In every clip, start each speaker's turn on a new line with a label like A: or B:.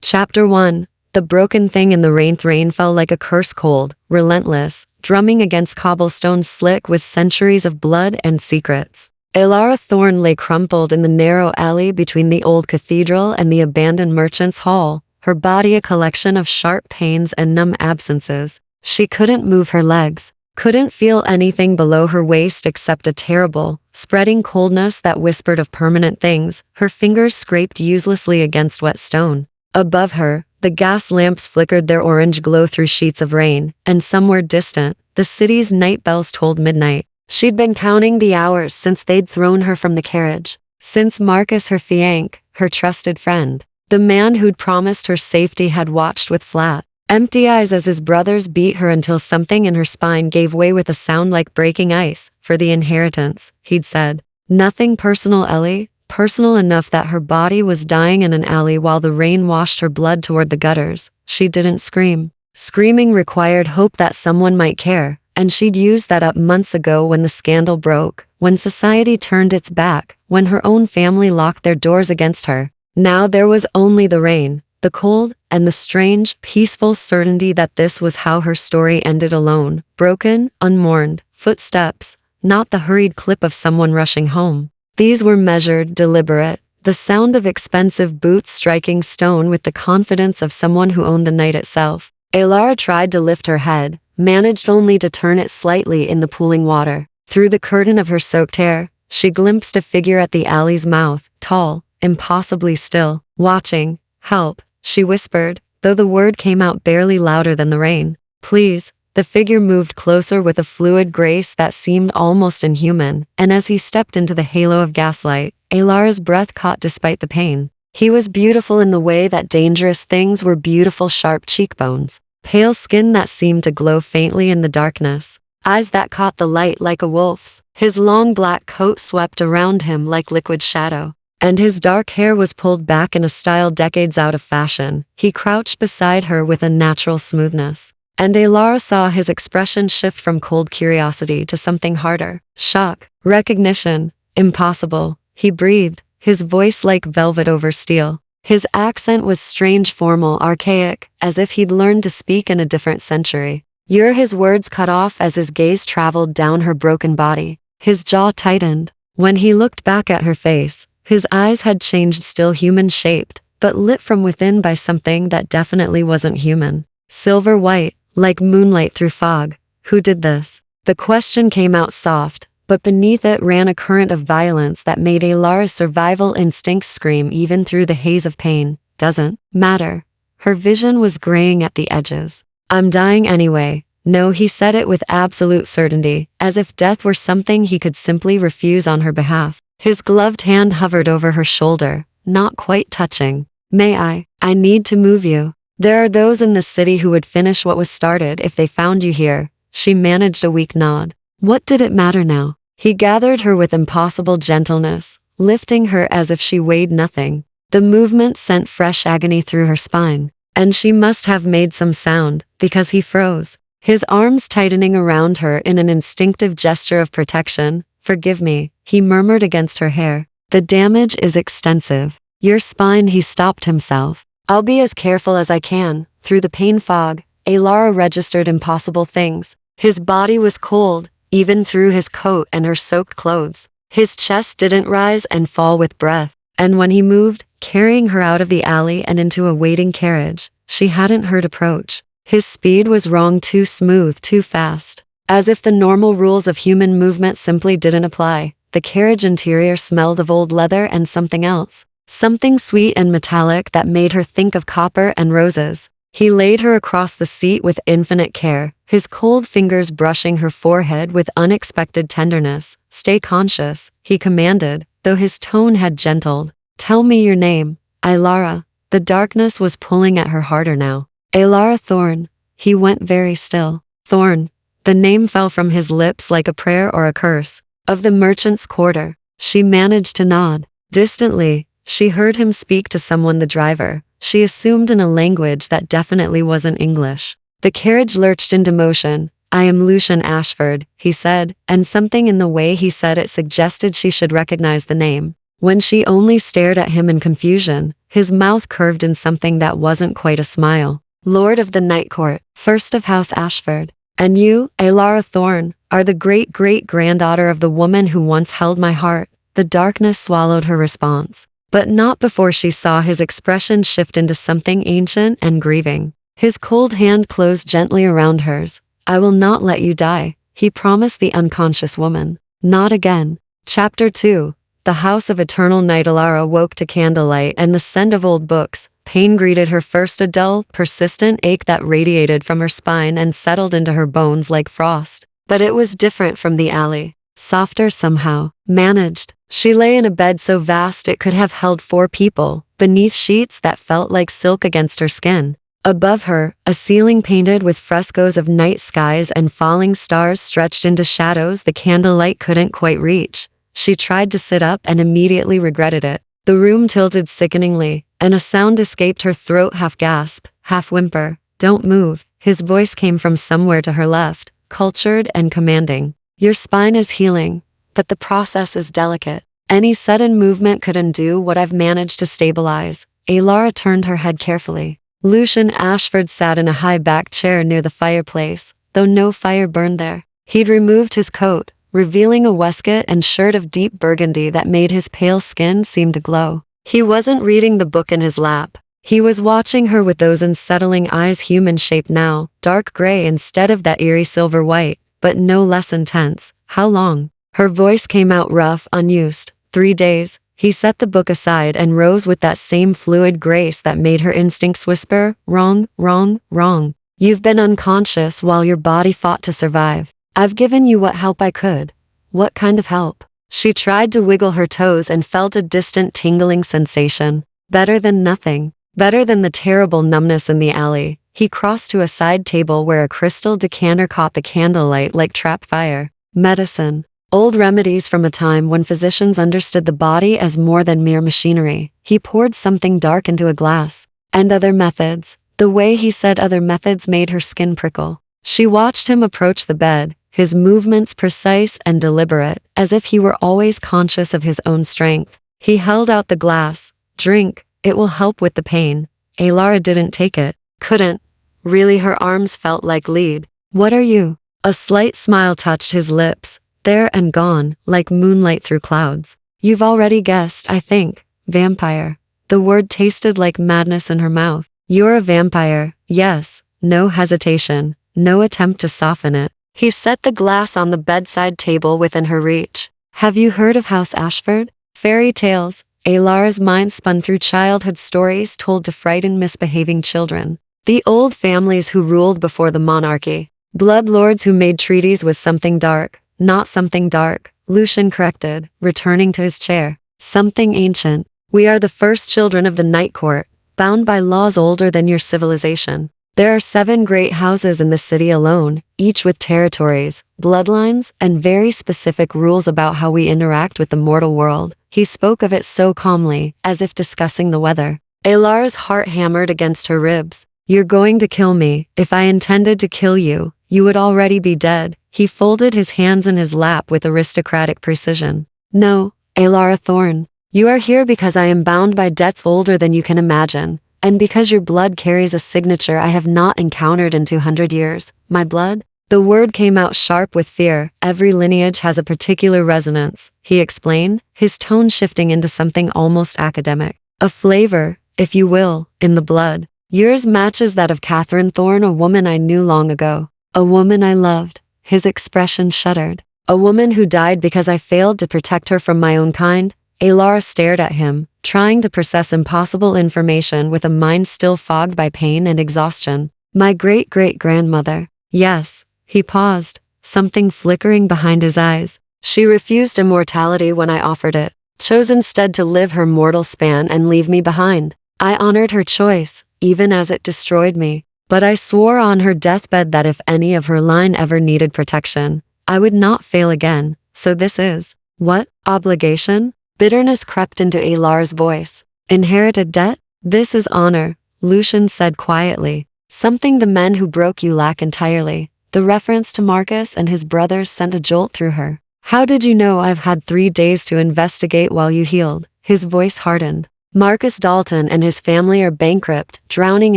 A: Chapter 1. The broken thing in the rain. Rain fell like a curse, cold, relentless, drumming against cobblestones slick with centuries of blood and secrets. Ilara Thorne lay crumpled in the narrow alley between the old cathedral and the abandoned merchant's hall, her body a collection of sharp pains and numb absences. She couldn't move her legs, couldn't feel anything below her waist except a terrible, spreading coldness that whispered of permanent things. Her fingers scraped uselessly against wet stone. Above her, the gas lamps flickered their orange glow through sheets of rain, and somewhere distant, the city's night bells tolled midnight. She'd been counting the hours since they'd thrown her from the carriage, since Marcus her fiancé, her trusted friend, the man who'd promised her safety, had watched with flat, empty eyes as his brothers beat her until something in her spine gave way with a sound like breaking ice. For the inheritance, he'd said. Nothing personal, Ellie. Personal enough that her body was dying in an alley while the rain washed her blood toward the gutters. She didn't scream. Screaming required hope that someone might care, and she'd used that up months ago when the scandal broke, when society turned its back, when her own family locked their doors against her. Now there was only the rain, the cold, and the strange, peaceful certainty that this was how her story ended, alone, broken, unmourned, footsteps, not the hurried clip of someone rushing home. These were measured, deliberate, the sound of expensive boots striking stone with the confidence of someone who owned the night itself. Ilara tried to lift her head, managed only to turn it slightly in the pooling water. Through the curtain of her soaked hair, she glimpsed a figure at the alley's mouth, tall, impossibly still, watching. Help, she whispered, though the word came out barely louder than the rain. Please. The figure moved closer with a fluid grace that seemed almost inhuman, and as he stepped into the halo of gaslight, Ilara's breath caught despite the pain. He was beautiful in the way that dangerous things were beautiful: sharp cheekbones, pale skin that seemed to glow faintly in the darkness, eyes that caught the light like a wolf's. His long black coat swept around him like liquid shadow, and his dark hair was pulled back in a style decades out of fashion. He crouched beside her with a natural smoothness, and Ilara saw his expression shift from cold curiosity to something harder. Shock, recognition, impossible. He breathed, his voice like velvet over steel. His accent was strange, formal, archaic, as if he'd learned to speak in a different century. "You're..." His words cut off as his gaze traveled down her broken body. His jaw tightened. When he looked back at her face, his eyes had changed, still human-shaped, but lit from within by something that definitely wasn't human. Silver white, like moonlight through fog. Who did this? The question came out soft, but beneath it ran a current of violence that made Ilara's survival instincts scream even through the haze of pain. Doesn't matter. Her vision was graying at the edges. "I'm dying anyway." No, he said it with absolute certainty, as if death were something he could simply refuse on her behalf. His gloved hand hovered over her shoulder, not quite touching. "May I? I need to move you. There are those in the city who would finish what was started if they found you here." She managed a weak nod. What did it matter now? He gathered her with impossible gentleness, lifting her as if she weighed nothing. The movement sent fresh agony through her spine, and she must have made some sound, because he froze, his arms tightening around her in an instinctive gesture of protection. "Forgive me," he murmured against her hair. "The damage is extensive." "Your spine." He stopped himself. "I'll be as careful as I can." Through the pain fog, Ilara registered impossible things. His body was cold, even through his coat and her soaked clothes. His chest didn't rise and fall with breath, and when he moved, carrying her out of the alley and into a waiting carriage she hadn't heard approach, his speed was wrong, too smooth, too fast. As if the normal rules of human movement simply didn't apply. The carriage interior smelled of old leather and something else. Something sweet and metallic that made her think of copper and roses. He laid her across the seat with infinite care, his cold fingers brushing her forehead with unexpected tenderness. "Stay conscious," he commanded, though his tone had gentled. "Tell me your name." "Ilara." The darkness was pulling at her harder now. "Ilara Thorne." He went very still. "Thorne." The name fell from his lips like a prayer or a curse. "Of the merchant's quarter." She managed to nod. Distantly, she heard him speak to someone, the driver. She assumed in a language that definitely wasn't English. The carriage lurched into motion. "I am Lucian Ashford," he said, and something in the way he said it suggested she should recognize the name. When she only stared at him in confusion, his mouth curved in something that wasn't quite a smile. "Lord of the Night Court, first of House Ashford. And you, Alara Thorne, are the great-great-granddaughter of the woman who once held my heart." The darkness swallowed her response, but not before she saw his expression shift into something ancient and grieving. His cold hand closed gently around hers. "I will not let you die," he promised the unconscious woman. "Not again." Chapter 2. The House of Eternal Night. Alara woke to candlelight and the scent of old books. Pain greeted her first, a dull, persistent ache that radiated from her spine and settled into her bones like frost. But it was different from the alley. Softer somehow. Managed. She lay in a bed so vast it could have held 4 people, beneath sheets that felt like silk against her skin. Above her, a ceiling painted with frescoes of night skies and falling stars stretched into shadows the candlelight couldn't quite reach. She tried to sit up and immediately regretted it. The room tilted sickeningly, and a sound escaped her throat, half gasp, half whimper. "Don't move." His voice came from somewhere to her left, cultured and commanding. "Your spine is healing, but the process is delicate. Any sudden movement could undo what I've managed to stabilize." Alara turned her head carefully. Lucian Ashford sat in a high-backed chair near the fireplace, though no fire burned there. He'd removed his coat, revealing a waistcoat and shirt of deep burgundy that made his pale skin seem to glow. He wasn't reading the book in his lap. He was watching her with those unsettling eyes, human-shaped now, dark gray instead of that eerie silver white, but no less intense. "How long?" Her voice came out rough, unused. 3 days." He set the book aside and rose with that same fluid grace that made her instincts whisper, "Wrong, wrong, wrong. You've been unconscious while your body fought to survive. I've given you what help I could." "What kind of help?" She tried to wiggle her toes and felt a distant tingling sensation. "Better than nothing. Better than the terrible numbness in the alley." He crossed to a side table where a crystal decanter caught the candlelight like trapped fire. "Medicine. Old remedies from a time when physicians understood the body as more than mere machinery." He poured something dark into a glass. "And other methods." The way he said other methods made her skin prickle. She watched him approach the bed, his movements precise and deliberate, as if he were always conscious of his own strength. He held out the glass. "Drink, it will help with the pain." Alara didn't take it. Couldn't. Really, her arms felt like lead. "What are you?" A slight smile touched his lips, there and gone, like moonlight through clouds. "You've already guessed, I think. Vampire." The word tasted like madness in her mouth. "You're a vampire, yes." No hesitation, no attempt to soften it. He set the glass on the bedside table within her reach. "Have you heard of House Ashford?" Fairy tales. Alara's mind spun through childhood stories told to frighten misbehaving children. The old families who ruled before the monarchy. Blood lords who made treaties with something dark. "Not something dark," Lucian corrected, returning to his chair. "Something ancient. We are the first children of the Night Court, bound by laws older than your civilization. There are 7 great houses in the city alone, each with territories, bloodlines, and very specific rules about how we interact with the mortal world." He spoke of it so calmly, as if discussing the weather. Alara's heart hammered against her ribs. "You're going to kill me. If I intended to kill you, you would already be dead." He folded his hands in his lap with aristocratic precision. "No, Alara Thorne. You are here because I am bound by debts older than you can imagine. And because your blood carries a signature I have not encountered in 200 years. My blood?" The word came out sharp with fear. "Every lineage has a particular resonance," he explained, his tone shifting into something almost academic. "A flavor, if you will, in the blood. Yours matches that of Catherine Thorne, a woman I knew long ago. A woman I loved." His expression shuddered. "A woman who died because I failed to protect her from my own kind?" Alara stared at him, trying to process impossible information with a mind still fogged by pain and exhaustion. "My great-great-grandmother." "Yes." He paused, something flickering behind his eyes. "She refused immortality when I offered it, chose instead to live her mortal span and leave me behind. I honored her choice, even as it destroyed me. But I swore on her deathbed that if any of her line ever needed protection, I would not fail again. So this is..." "What? Obligation?" Bitterness crept into Alara's voice. "Inherited debt?" "This is honor," Lucian said quietly. "Something the men who broke you lack entirely." The reference to Marcus and his brothers sent a jolt through her. "How did you know I've had 3 days to investigate while you healed?" His voice hardened. Marcus Dalton and his family are bankrupt, drowning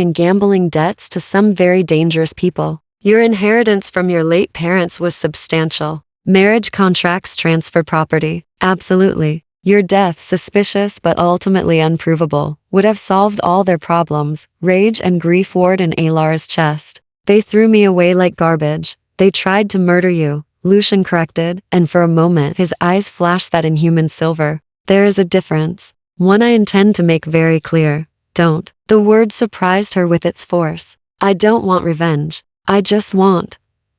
A: in gambling debts to some very dangerous people. Your inheritance from your late parents was substantial. Marriage contracts transfer property. Absolutely. Your death, suspicious but ultimately unprovable, would have solved all their problems. Rage and grief warred in Alara's chest. They threw me away like garbage. They tried to murder you, Lucian corrected, and for a moment his eyes flashed that inhuman silver. There is a difference. One I intend to make very clear. Don't. The word surprised her with its force. I don't want revenge. I just want.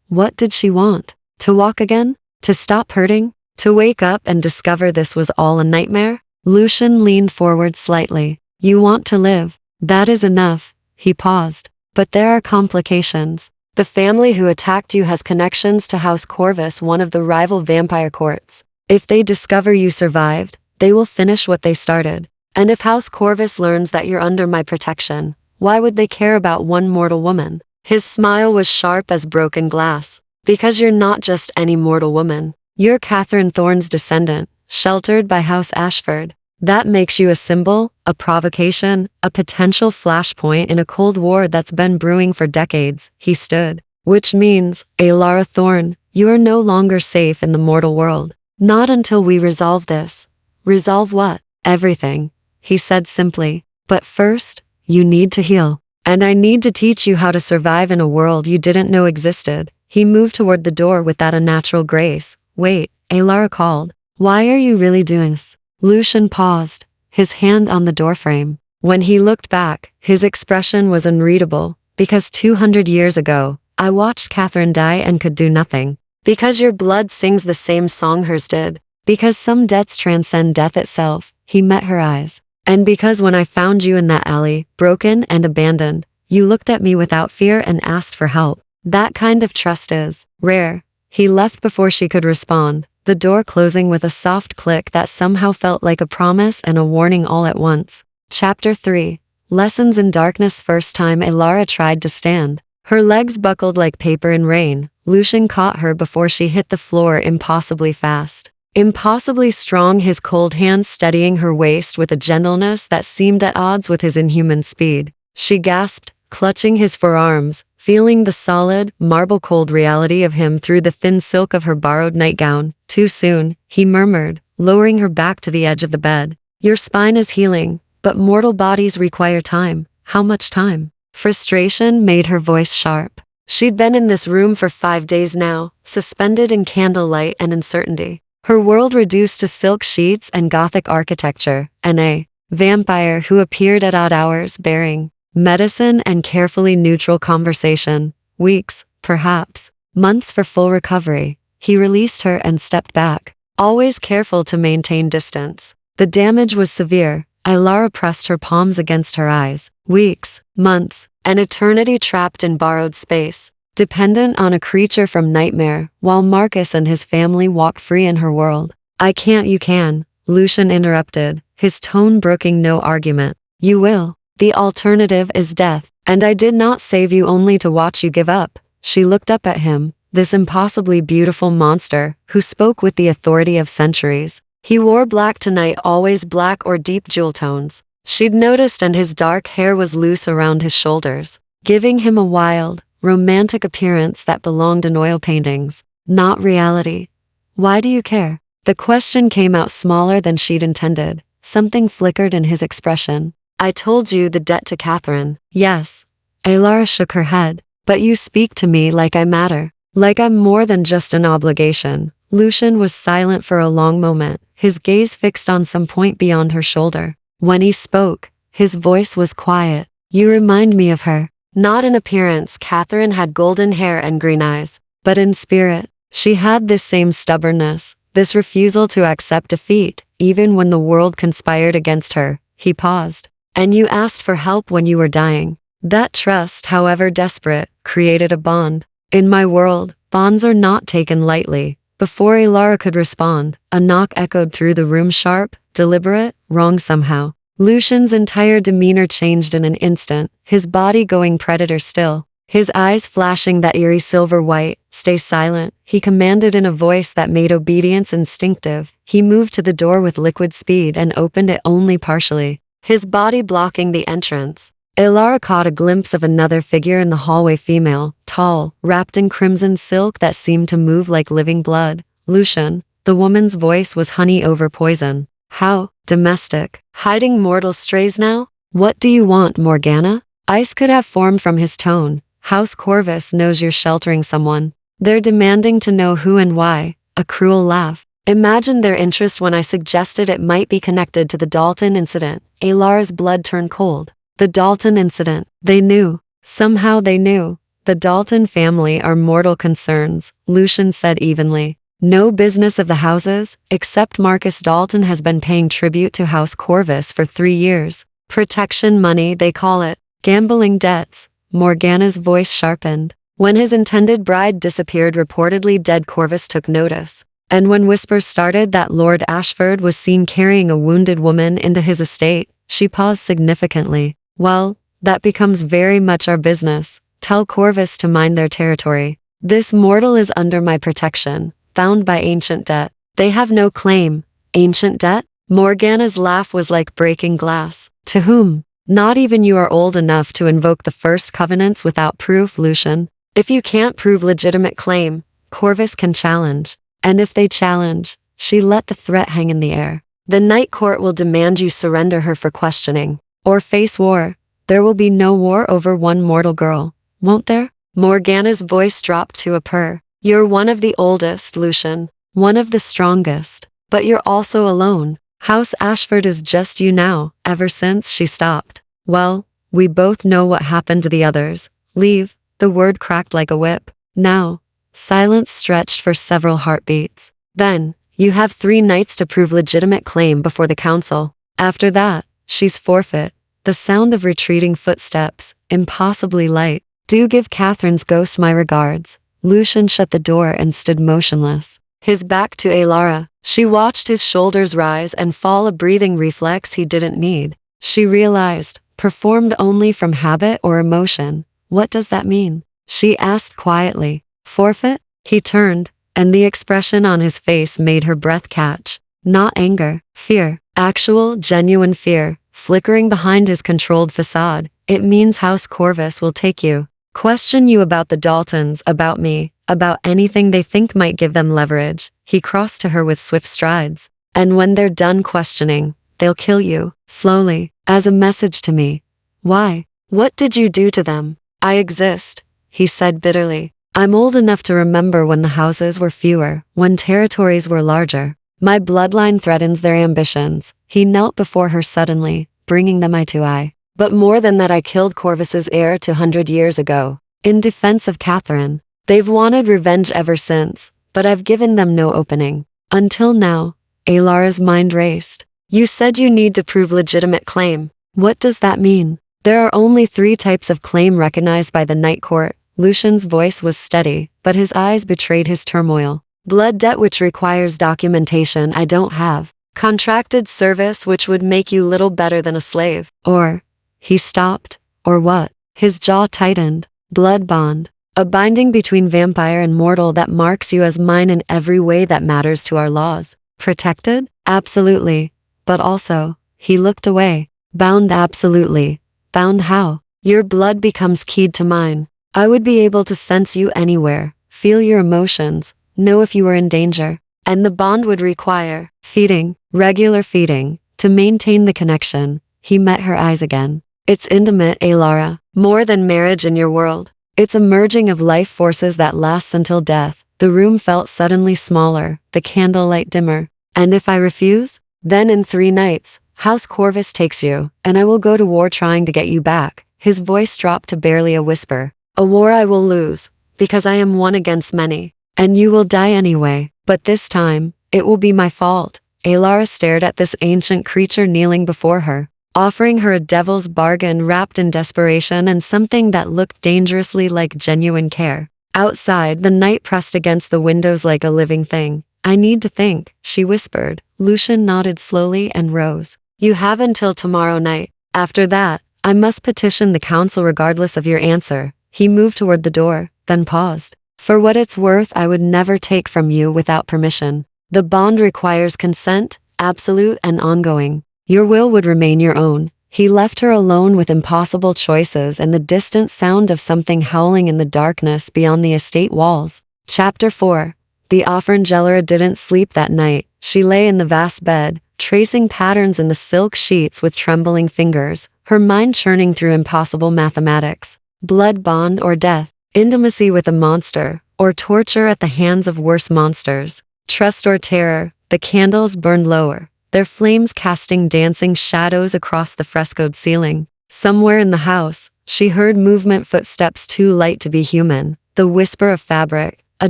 A: What did she want? To walk again? To stop hurting? To wake up and discover this was all a nightmare? Lucian leaned forward slightly. You want to live. That is enough. He paused. But there are complications. The family who attacked you has connections to House Corvus, one of the rival vampire courts. If they discover you survived, they will finish what they started. And if House Corvus learns that you're under my protection, why would they care about one mortal woman? His smile was sharp as broken glass. Because you're not just any mortal woman. You're Catherine Thorne's descendant, sheltered by House Ashford. That makes you a symbol, a provocation, a potential flashpoint in a cold war that's been brewing for decades. He stood. Which means, Alara Thorne, you are no longer safe in the mortal world. Not until we resolve this. Resolve what? Everything. He said simply. But first, you need to heal. And I need to teach you how to survive in a world you didn't know existed. He moved toward the door with that unnatural grace. Wait, Alara called. Why are you really doing this? Lucian paused, his hand on the doorframe. When he looked back, his expression was unreadable. Because 200 years ago, I watched Catherine die and could do nothing. Because your blood sings the same song hers did. Because some debts transcend death itself. He met her eyes. And because when I found you in that alley, broken and abandoned, you looked at me without fear and asked for help. That kind of trust is rare. He left before she could respond, the door closing with a soft click that somehow felt like a promise and a warning all at once. Chapter 3. Lessons in Darkness. First time Alara tried to stand. Her legs buckled like paper in rain. Lucian caught her before she hit the floor impossibly fast. Impossibly strong, his cold hands steadying her waist with a gentleness that seemed at odds with his inhuman speed. She gasped, clutching his forearms, feeling the solid, marble-cold reality of him through the thin silk of her borrowed nightgown. Too soon, he murmured, lowering her back to the edge of the bed. Your spine is healing, but mortal bodies require time. How much time? Frustration made her voice sharp. She'd been in this room for 5 days now, suspended in candlelight and uncertainty. Her world reduced to silk sheets and Gothic architecture, and a vampire who appeared at odd hours bearing medicine and carefully neutral conversation. Weeks, perhaps months for full recovery. He released her and stepped back, always careful to maintain distance. The damage was severe. Alara pressed her palms against her eyes. Weeks, months, an eternity trapped in borrowed space, dependent on a creature from nightmare, while Marcus and his family walked free in her world. I can't. You can, Lucian interrupted, his tone brooking no argument. You will. The alternative is death, and I did not save you only to watch you give up. She looked up at him, this impossibly beautiful monster, who spoke with the authority of centuries. He wore black tonight, always black or deep jewel tones. She'd noticed, and his dark hair was loose around his shoulders, giving him a wild, romantic appearance that belonged in oil paintings, not reality. Why do you care? The question came out smaller than she'd intended. Something flickered in his expression. I told you the debt to Catherine. Yes. Alara shook her head. But you speak to me like I matter. Like I'm more than just an obligation. Lucian was silent for a long moment, his gaze fixed on some point beyond her shoulder. When he spoke, his voice was quiet. You remind me of her. Not in appearance, Catherine had golden hair and green eyes, but in spirit, she had this same stubbornness, this refusal to accept defeat, even when the world conspired against her. He paused. And you asked for help when you were dying. That trust, however desperate, created a bond. In my world, bonds are not taken lightly. Before Alara could respond, a knock echoed through the room, sharp, deliberate, wrong somehow. Lucian's entire demeanor changed in an instant, his body going predator still, his eyes flashing that eerie silver white. Stay silent, he commanded in a voice that made obedience instinctive. He moved to the door with liquid speed and opened it only partially. his body blocking the entrance. Ilara caught a glimpse of another figure in the hallway, female, tall, wrapped in crimson silk that seemed to move like living blood. Lucian. The woman's voice was honey over poison. How domestic. Hiding mortal strays now? What do you want, Morgana? Ice could have formed from his tone. House Corvus knows you're sheltering someone. They're demanding to know who and why. A cruel laugh. Imagine their interest when I suggested it might be connected to the Dalton incident. Ilara's blood turned cold. The Dalton incident. They knew. Somehow they knew. The Dalton family are mortal concerns, Lucian said evenly. No business of the houses, except Marcus Dalton has been paying tribute to House Corvus for 3 years. Protection money, they call it. Gambling debts. Morgana's voice sharpened. When his intended bride disappeared, reportedly dead, Corvus took notice. And when whispers started that Lord Ashford was seen carrying a wounded woman into his estate, she paused significantly. Well, that becomes very much our business. Tell Corvus to mind their territory. This mortal is under my protection, bound by ancient debt. They have no claim. Ancient debt? Morgana's laugh was like breaking glass. To whom? Not even you are old enough to invoke the first covenants without proof, Lucian. If you can't prove legitimate claim, Corvus can challenge. And if they challenge, she let the threat hang in the air. The Night Court will demand you surrender her for questioning. Or face war. There will be no war over one mortal girl, won't there? Morgana's voice dropped to a purr. You're one of the oldest, Lucian. One of the strongest. But you're also alone. House Ashford is just you now, ever since she stopped. Well, we both know what happened to the others. Leave. The word cracked like a whip. Now. Silence stretched for several heartbeats. Then, you have 3 nights to prove legitimate claim before the council. After that, she's forfeit. The sound of retreating footsteps, impossibly light. Do give Catherine's ghost my regards. Lucian shut the door and stood motionless. His back to Ilara. She watched his shoulders rise and fall, a breathing reflex he didn't need. She realized, performed only from habit or emotion. What does that mean? She asked quietly. Forfeit? He turned, and the expression on his face made her breath catch. Not anger, fear. Actual, genuine fear, flickering behind his controlled facade. It means House Corvus will take you. Question you about the Daltons, about me, about anything they think might give them leverage. He crossed to her with swift strides. And when they're done questioning, they'll kill you, slowly, as a message to me. Why? What did you do to them? I exist, he said bitterly. I'm old enough to remember when the houses were fewer, when territories were larger. My bloodline threatens their ambitions. He knelt before her suddenly, bringing them eye to eye. But more than that, I killed Corvus's heir 200 years ago. In defense of Catherine. They've wanted revenge ever since, but I've given them no opening. Until now. Ilara's mind raced. You said you need to prove legitimate claim. What does that mean? There are only 3 types of claim recognized by the Night Court. Lucian's voice was steady, but his eyes betrayed his turmoil. Blood debt, which requires documentation I don't have. Contracted service, which would make you little better than a slave. Or, he stopped. Or what? His jaw tightened. Blood bond. A binding between vampire and mortal that marks you as mine in every way that matters to our laws. Protected? Absolutely. But also, he looked away. Bound? Absolutely. Bound how? Your blood becomes keyed to mine. I would be able to sense you anywhere, feel your emotions, know if you were in danger. And the bond would require feeding, regular feeding, to maintain the connection. He met her eyes again. It's intimate, Ilara, more than marriage in your world. It's a merging of life forces that lasts until death. The room felt suddenly smaller, the candlelight dimmer. And if I refuse? Then in 3 nights, House Corvus takes you, and I will go to war trying to get you back. His voice dropped to barely a whisper. A war I will lose, because I am one against many. And you will die anyway, but this time, it will be my fault. Ilara stared at this ancient creature kneeling before her, offering her a devil's bargain wrapped in desperation and something that looked dangerously like genuine care. Outside, the night pressed against the windows like a living thing. I need to think, she whispered. Lucian nodded slowly and rose. You have until tomorrow night. After that, I must petition the council regardless of your answer. He moved toward the door, then paused. For what it's worth, I would never take from you without permission. The bond requires consent, absolute and ongoing. Your will would remain your own. He left her alone with impossible choices and the distant sound of something howling in the darkness beyond the estate walls. Chapter 4. The Offrangelera didn't sleep that night. She lay in the vast bed, tracing patterns in the silk sheets with trembling fingers, her mind churning through impossible mathematics. Blood bond or death, intimacy with a monster, or torture at the hands of worse monsters. Trust or terror. The candles burned lower, their flames casting dancing shadows across the frescoed ceiling. Somewhere in the house, she heard movement, footsteps too light to be human, the whisper of fabric, a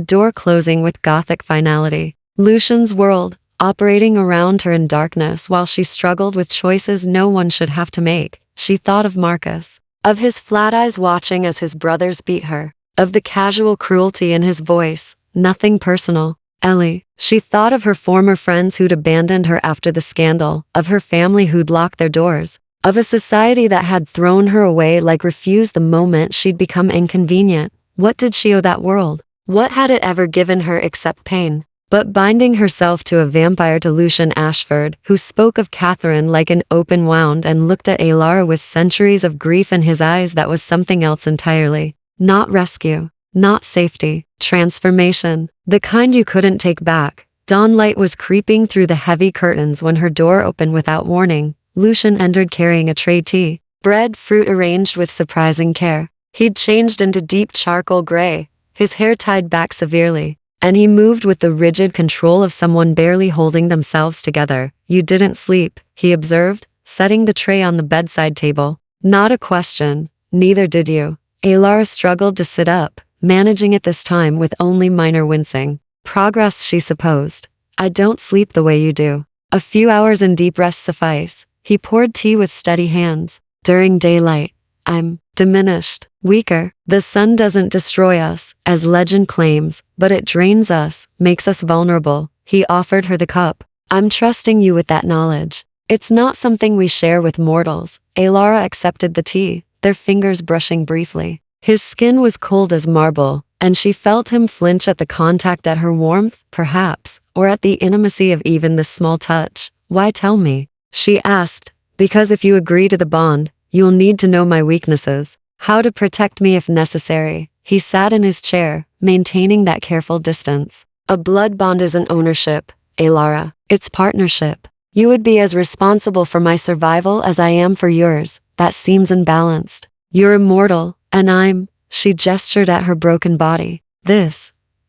A: door closing with gothic finality. Lucian's world, operating around her in darkness while she struggled with choices no one should have to make. She thought of Marcus, of his flat eyes watching as his brothers beat her, of the casual cruelty in his voice, nothing personal. Ellie. She thought of her former friends who'd abandoned her after the scandal, of her family who'd locked their doors, of a society that had thrown her away like refused the moment she'd become inconvenient. What did she owe that world? What had it ever given her except pain? But binding herself to a vampire, to Lucian Ashford, who spoke of Catherine like an open wound and looked at Alara with centuries of grief in his eyes, that was something else entirely. Not rescue. Not safety. Transformation. The kind you couldn't take back. Dawnlight was creeping through the heavy curtains when her door opened without warning. Lucian entered carrying a tray, tea, bread, fruit arranged with surprising care. He'd changed into deep charcoal gray, his hair tied back severely, and he moved with the rigid control of someone barely holding themselves together. You didn't sleep, he observed, setting the tray on the bedside table. Not a question. Neither did you. Alara struggled to sit up, managing it this time with only minor wincing. Progress, she supposed. I don't sleep the way you do. A few hours in deep rest suffice. He poured tea with steady hands. During daylight, I'm diminished, weaker. The sun doesn't destroy us, as legend claims, but it drains us, makes us vulnerable. He offered her the cup. I'm trusting you with that knowledge. It's not something we share with mortals. Alara accepted the tea, their fingers brushing briefly. His skin was cold as marble, and she felt him flinch at the contact, at her warmth, perhaps, or at the intimacy of even this small touch. Why tell me? She asked. Because if you agree to the bond, you'll need to know my weaknesses, how to protect me if necessary. He sat in his chair, maintaining that careful distance. A blood bond isn't ownership, Alara. It's partnership. You would be as responsible for my survival as I am for yours. That seems imbalanced. You're immortal. And she gestured at her broken body.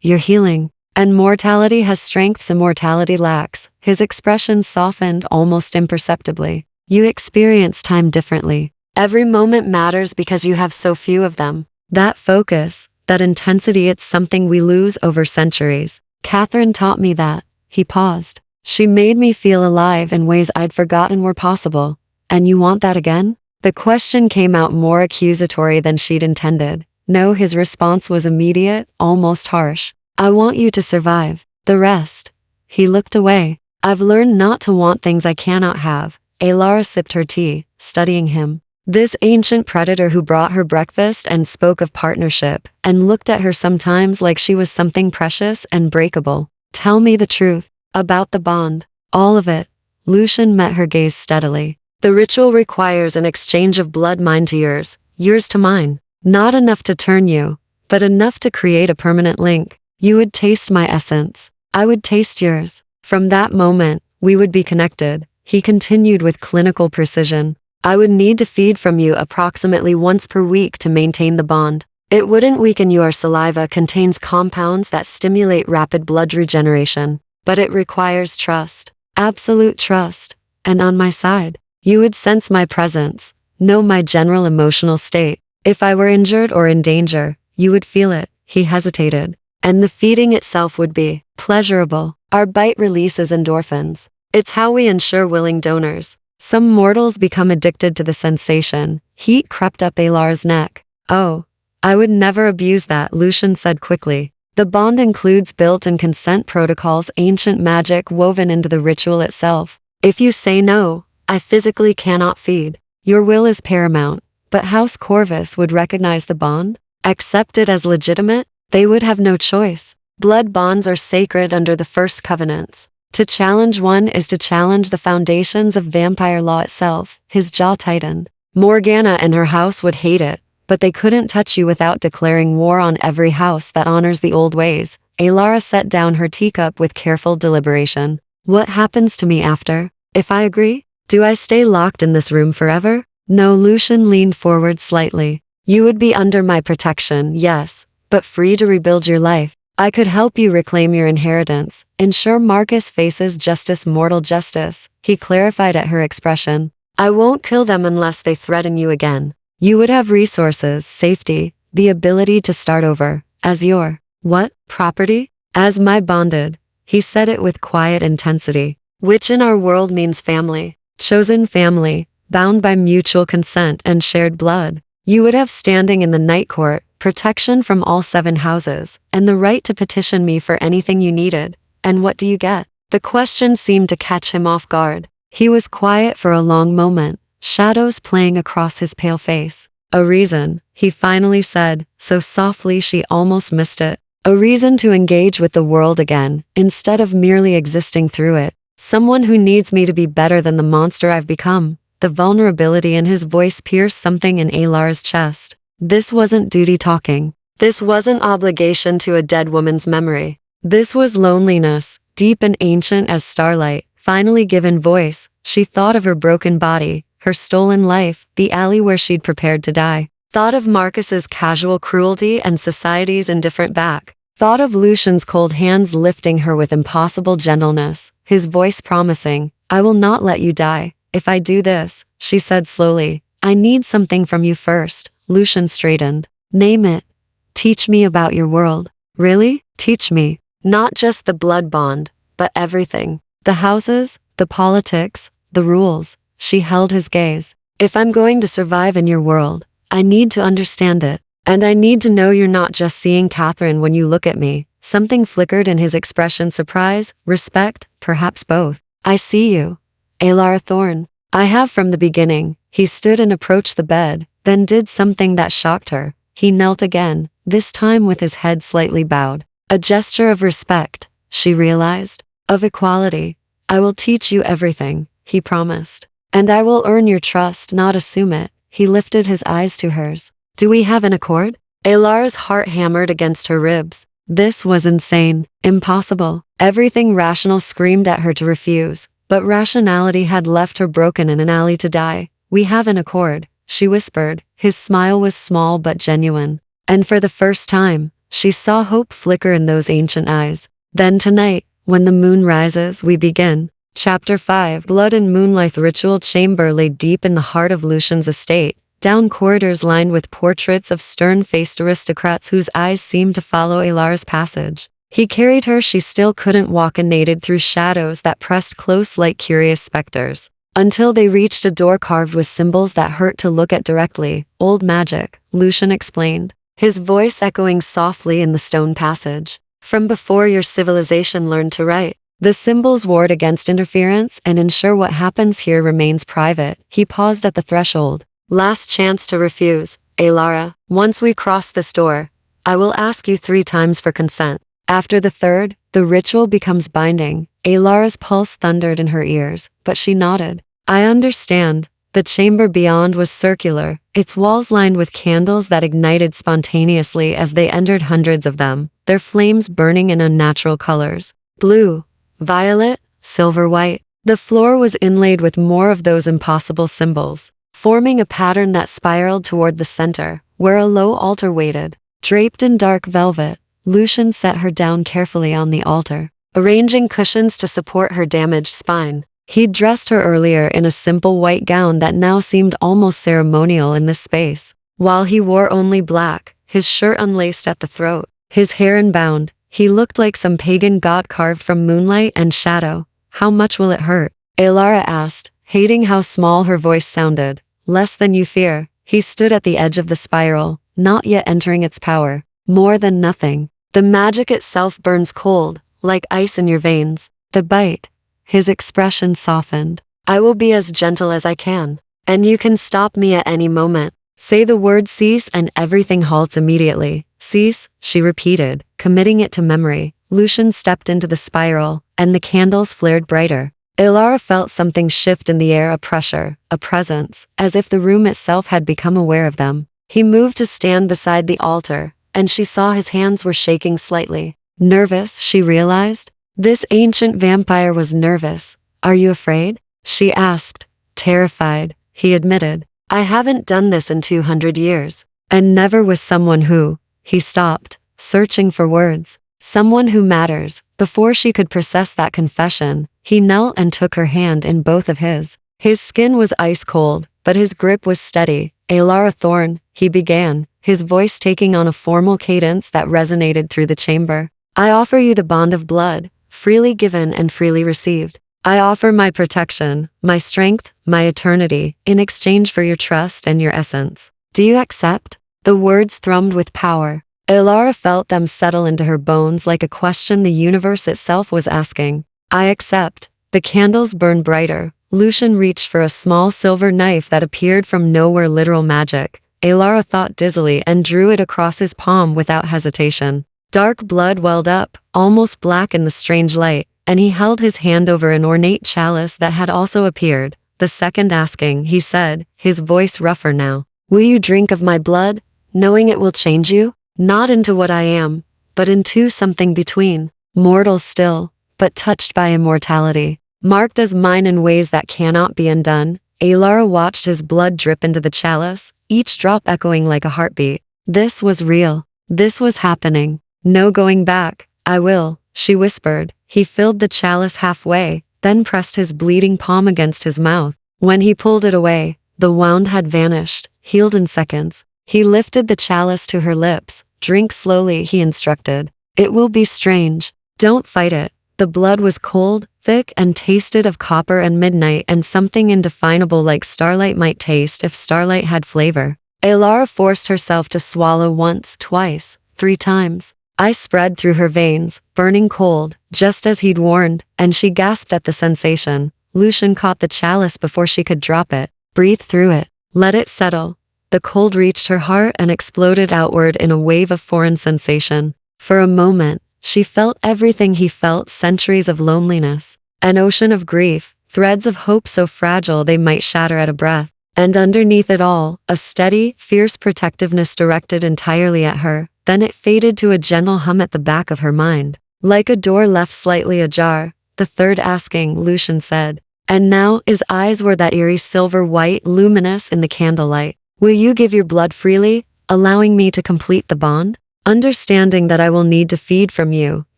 A: You're healing. And mortality has strengths immortality lacks. His expression softened almost imperceptibly. You experience time differently. Every moment matters because you have so few of them. That focus, that intensity, it's something we lose over centuries. Catherine taught me that. He paused. She made me feel alive in ways I'd forgotten were possible. And you want that again? The question came out more accusatory than she'd intended. No, his response was immediate, almost harsh. I want you to survive. The rest. He looked away. I've learned not to want things I cannot have. Alara sipped her tea, studying him. This ancient predator who brought her breakfast and spoke of partnership, and looked at her sometimes like she was something precious and breakable. Tell me the truth. About the bond. All of it. Lucian met her gaze steadily. The ritual requires an exchange of blood, mine to yours, yours to mine. Not enough to turn you, but enough to create a permanent link. You would taste my essence. I would taste yours. From that moment, we would be connected. He continued with clinical precision. I would need to feed from you approximately once per week to maintain the bond. It wouldn't weaken you. Our saliva contains compounds that stimulate rapid blood regeneration, but it requires trust. Absolute trust. And on my side, you would sense my presence, know my general emotional state. If I were injured or in danger, you would feel it. He hesitated. And the feeding itself would be pleasurable. Our bite releases endorphins. It's how we ensure willing donors. Some mortals become addicted to the sensation. Heat crept up Alara's neck. Oh, I would never abuse that, Lucian said quickly. The bond includes built-in consent protocols, ancient magic woven into the ritual itself. If you say no, I physically cannot feed. Your will is paramount. But House Corvus would recognize the bond? Accept it as legitimate? They would have no choice. Blood bonds are sacred under the first covenants. To challenge one is to challenge the foundations of vampire law itself. His jaw tightened. Morgana and her house would hate it, but they couldn't touch you without declaring war on every house that honors the old ways. Alara set down her teacup with careful deliberation. What happens to me after? If I agree? Do I stay locked in this room forever? No. Lucian leaned forward slightly. You would be under my protection, yes, but free to rebuild your life. I could help you reclaim your inheritance, ensure Marcus faces justice, mortal justice. He clarified at her expression. I won't kill them unless they threaten you again. You would have resources, safety, the ability to start over, as your, what, property? As my bonded. He said it with quiet intensity, which in our world means family, chosen family, bound by mutual consent and shared blood. You would have standing in the night court, protection from all 7 houses, and the right to petition me for anything you needed. And what do you get? The question seemed to catch him off guard. He was quiet for a long moment, shadows playing across his pale face. A reason, he finally said, so softly she almost missed it. A reason to engage with the world again, instead of merely existing through it. Someone who needs me to be better than the monster I've become. The vulnerability in his voice pierced something in Alara's chest. This wasn't duty talking. This wasn't obligation to a dead woman's memory. This was loneliness, deep and ancient as starlight, finally given voice. She thought of her broken body, her stolen life, the alley where she'd prepared to die. Thought of Marcus's casual cruelty and society's indifferent back. Thought of Lucian's cold hands lifting her with impossible gentleness, his voice promising, I will not let you die. If I do this, she said slowly, I need something from you first. Lucian straightened. Name it. Teach me about your world. Really? Teach me. Not just the blood bond, but everything. The houses, the politics, the rules. She held his gaze. If I'm going to survive in your world, I need to understand it. And I need to know you're not just seeing Catherine when you look at me. Something flickered in his expression, surprise, respect, perhaps both. I see you. Alara Thorne. I have from the beginning. He stood and approached the bed, then did something that shocked her. He knelt again, this time with his head slightly bowed. A gesture of respect, she realized. Of equality. I will teach you everything, he promised. And I will earn your trust, not assume it. He lifted his eyes to hers. Do we have an accord? Alara's heart hammered against her ribs. This was insane, impossible. Everything rational screamed at her to refuse. But rationality had left her broken in an alley to die. We have an accord, she whispered. His smile was small but genuine. And for the first time, she saw hope flicker in those ancient eyes. Then tonight, when the moon rises, we begin. Chapter 5. Blood and Moonlight. Ritual chamber lay deep in the heart of Lucian's estate. Down corridors lined with portraits of stern-faced aristocrats whose eyes seemed to follow Alara's passage. He carried her, she still couldn't walk, and naded through shadows that pressed close like curious specters. Until they reached a door carved with symbols that hurt to look at directly. Old magic, Lucian explained, his voice echoing softly in the stone passage. From before your civilization learned to write. The symbols ward against interference and ensure what happens here remains private. He paused at the threshold. Last chance to refuse, Alara. Once we cross this door, I will ask you 3 times for consent. After the 3rd, the ritual becomes binding. Alara's pulse thundered in her ears, but she nodded. I understand. The chamber beyond was circular, its walls lined with candles that ignited spontaneously as they entered, hundreds of them, their flames burning in unnatural colors. Blue, violet, silver white. The floor was inlaid with more of those impossible symbols, forming a pattern that spiraled toward the center, where a low altar waited. Draped in dark velvet, Lucian set her down carefully on the altar, arranging cushions to support her damaged spine. He'd dressed her earlier in a simple white gown that now seemed almost ceremonial in this space. While he wore only black, his shirt unlaced at the throat, his hair unbound, he looked like some pagan god carved from moonlight and shadow. How much will it hurt? Alara asked, hating how small her voice sounded. Less than you fear. He stood at the edge of the spiral, not yet entering its power. More than nothing. The magic itself burns cold, like ice in your veins. The bite. His expression softened. I will be as gentle as I can. And you can stop me at any moment. Say the word cease and everything halts immediately. Cease, she repeated, committing it to memory. Lucian stepped into the spiral, and the candles flared brighter. Ilara felt something shift in the air, a pressure, a presence, as if the room itself had become aware of them. He moved to stand beside the altar, and she saw his hands were shaking slightly. Nervous, she realized. This ancient vampire was nervous. Are you afraid? She asked. Terrified, he admitted. I haven't done this in 200 years. And never with someone who. He stopped, searching for words. Someone who matters. Before she could process that confession, he knelt and took her hand in both of his. His skin was ice cold, but his grip was steady. Ilara Thorn, he began, his voice taking on a formal cadence that resonated through the chamber. I offer you the bond of blood, freely given and freely received. I offer my protection, my strength, my eternity, in exchange for your trust and your essence. Do you accept? The words thrummed with power. Ilara felt them settle into her bones like a question the universe itself was asking. I accept. The candles burned brighter. Lucian reached for a small silver knife that appeared from nowhere, literal magic. Ilara thought dizzily and drew it across his palm without hesitation. Dark blood welled up, almost black in the strange light, and he held his hand over an ornate chalice that had also appeared. The second asking, he said, his voice rougher now. Will you drink of my blood, knowing it will change you? Not into what I am, but into something between. Mortal still, but touched by immortality. Marked as mine in ways that cannot be undone, Ilara watched his blood drip into the chalice, each drop echoing like a heartbeat. This was real. This was happening. No going back. I will, she whispered. He filled the chalice halfway, then pressed his bleeding palm against his mouth. When he pulled it away, the wound had vanished, healed in seconds. He lifted the chalice to her lips. Drink slowly, he instructed. It will be strange. Don't fight it. The blood was cold, thick, and tasted of copper and midnight and something indefinable like starlight might taste if starlight had flavor. Ilara forced herself to swallow once, twice, 3 times. Ice spread through her veins, burning cold, just as he'd warned, and she gasped at the sensation. Lucian caught the chalice before she could drop it. Breathe through it. Let it settle. The cold reached her heart and exploded outward in a wave of foreign sensation. For a moment, she felt everything he felt, centuries of loneliness, an ocean of grief, threads of hope so fragile they might shatter at a breath. And underneath it all, a steady, fierce protectiveness directed entirely at her. Then it faded to a gentle hum at the back of her mind. Like a door left slightly ajar, the third asking, Lucian said. And now, his eyes were that eerie silver white, luminous in the candlelight. Will you give your blood freely, allowing me to complete the bond? Understanding that I will need to feed from you,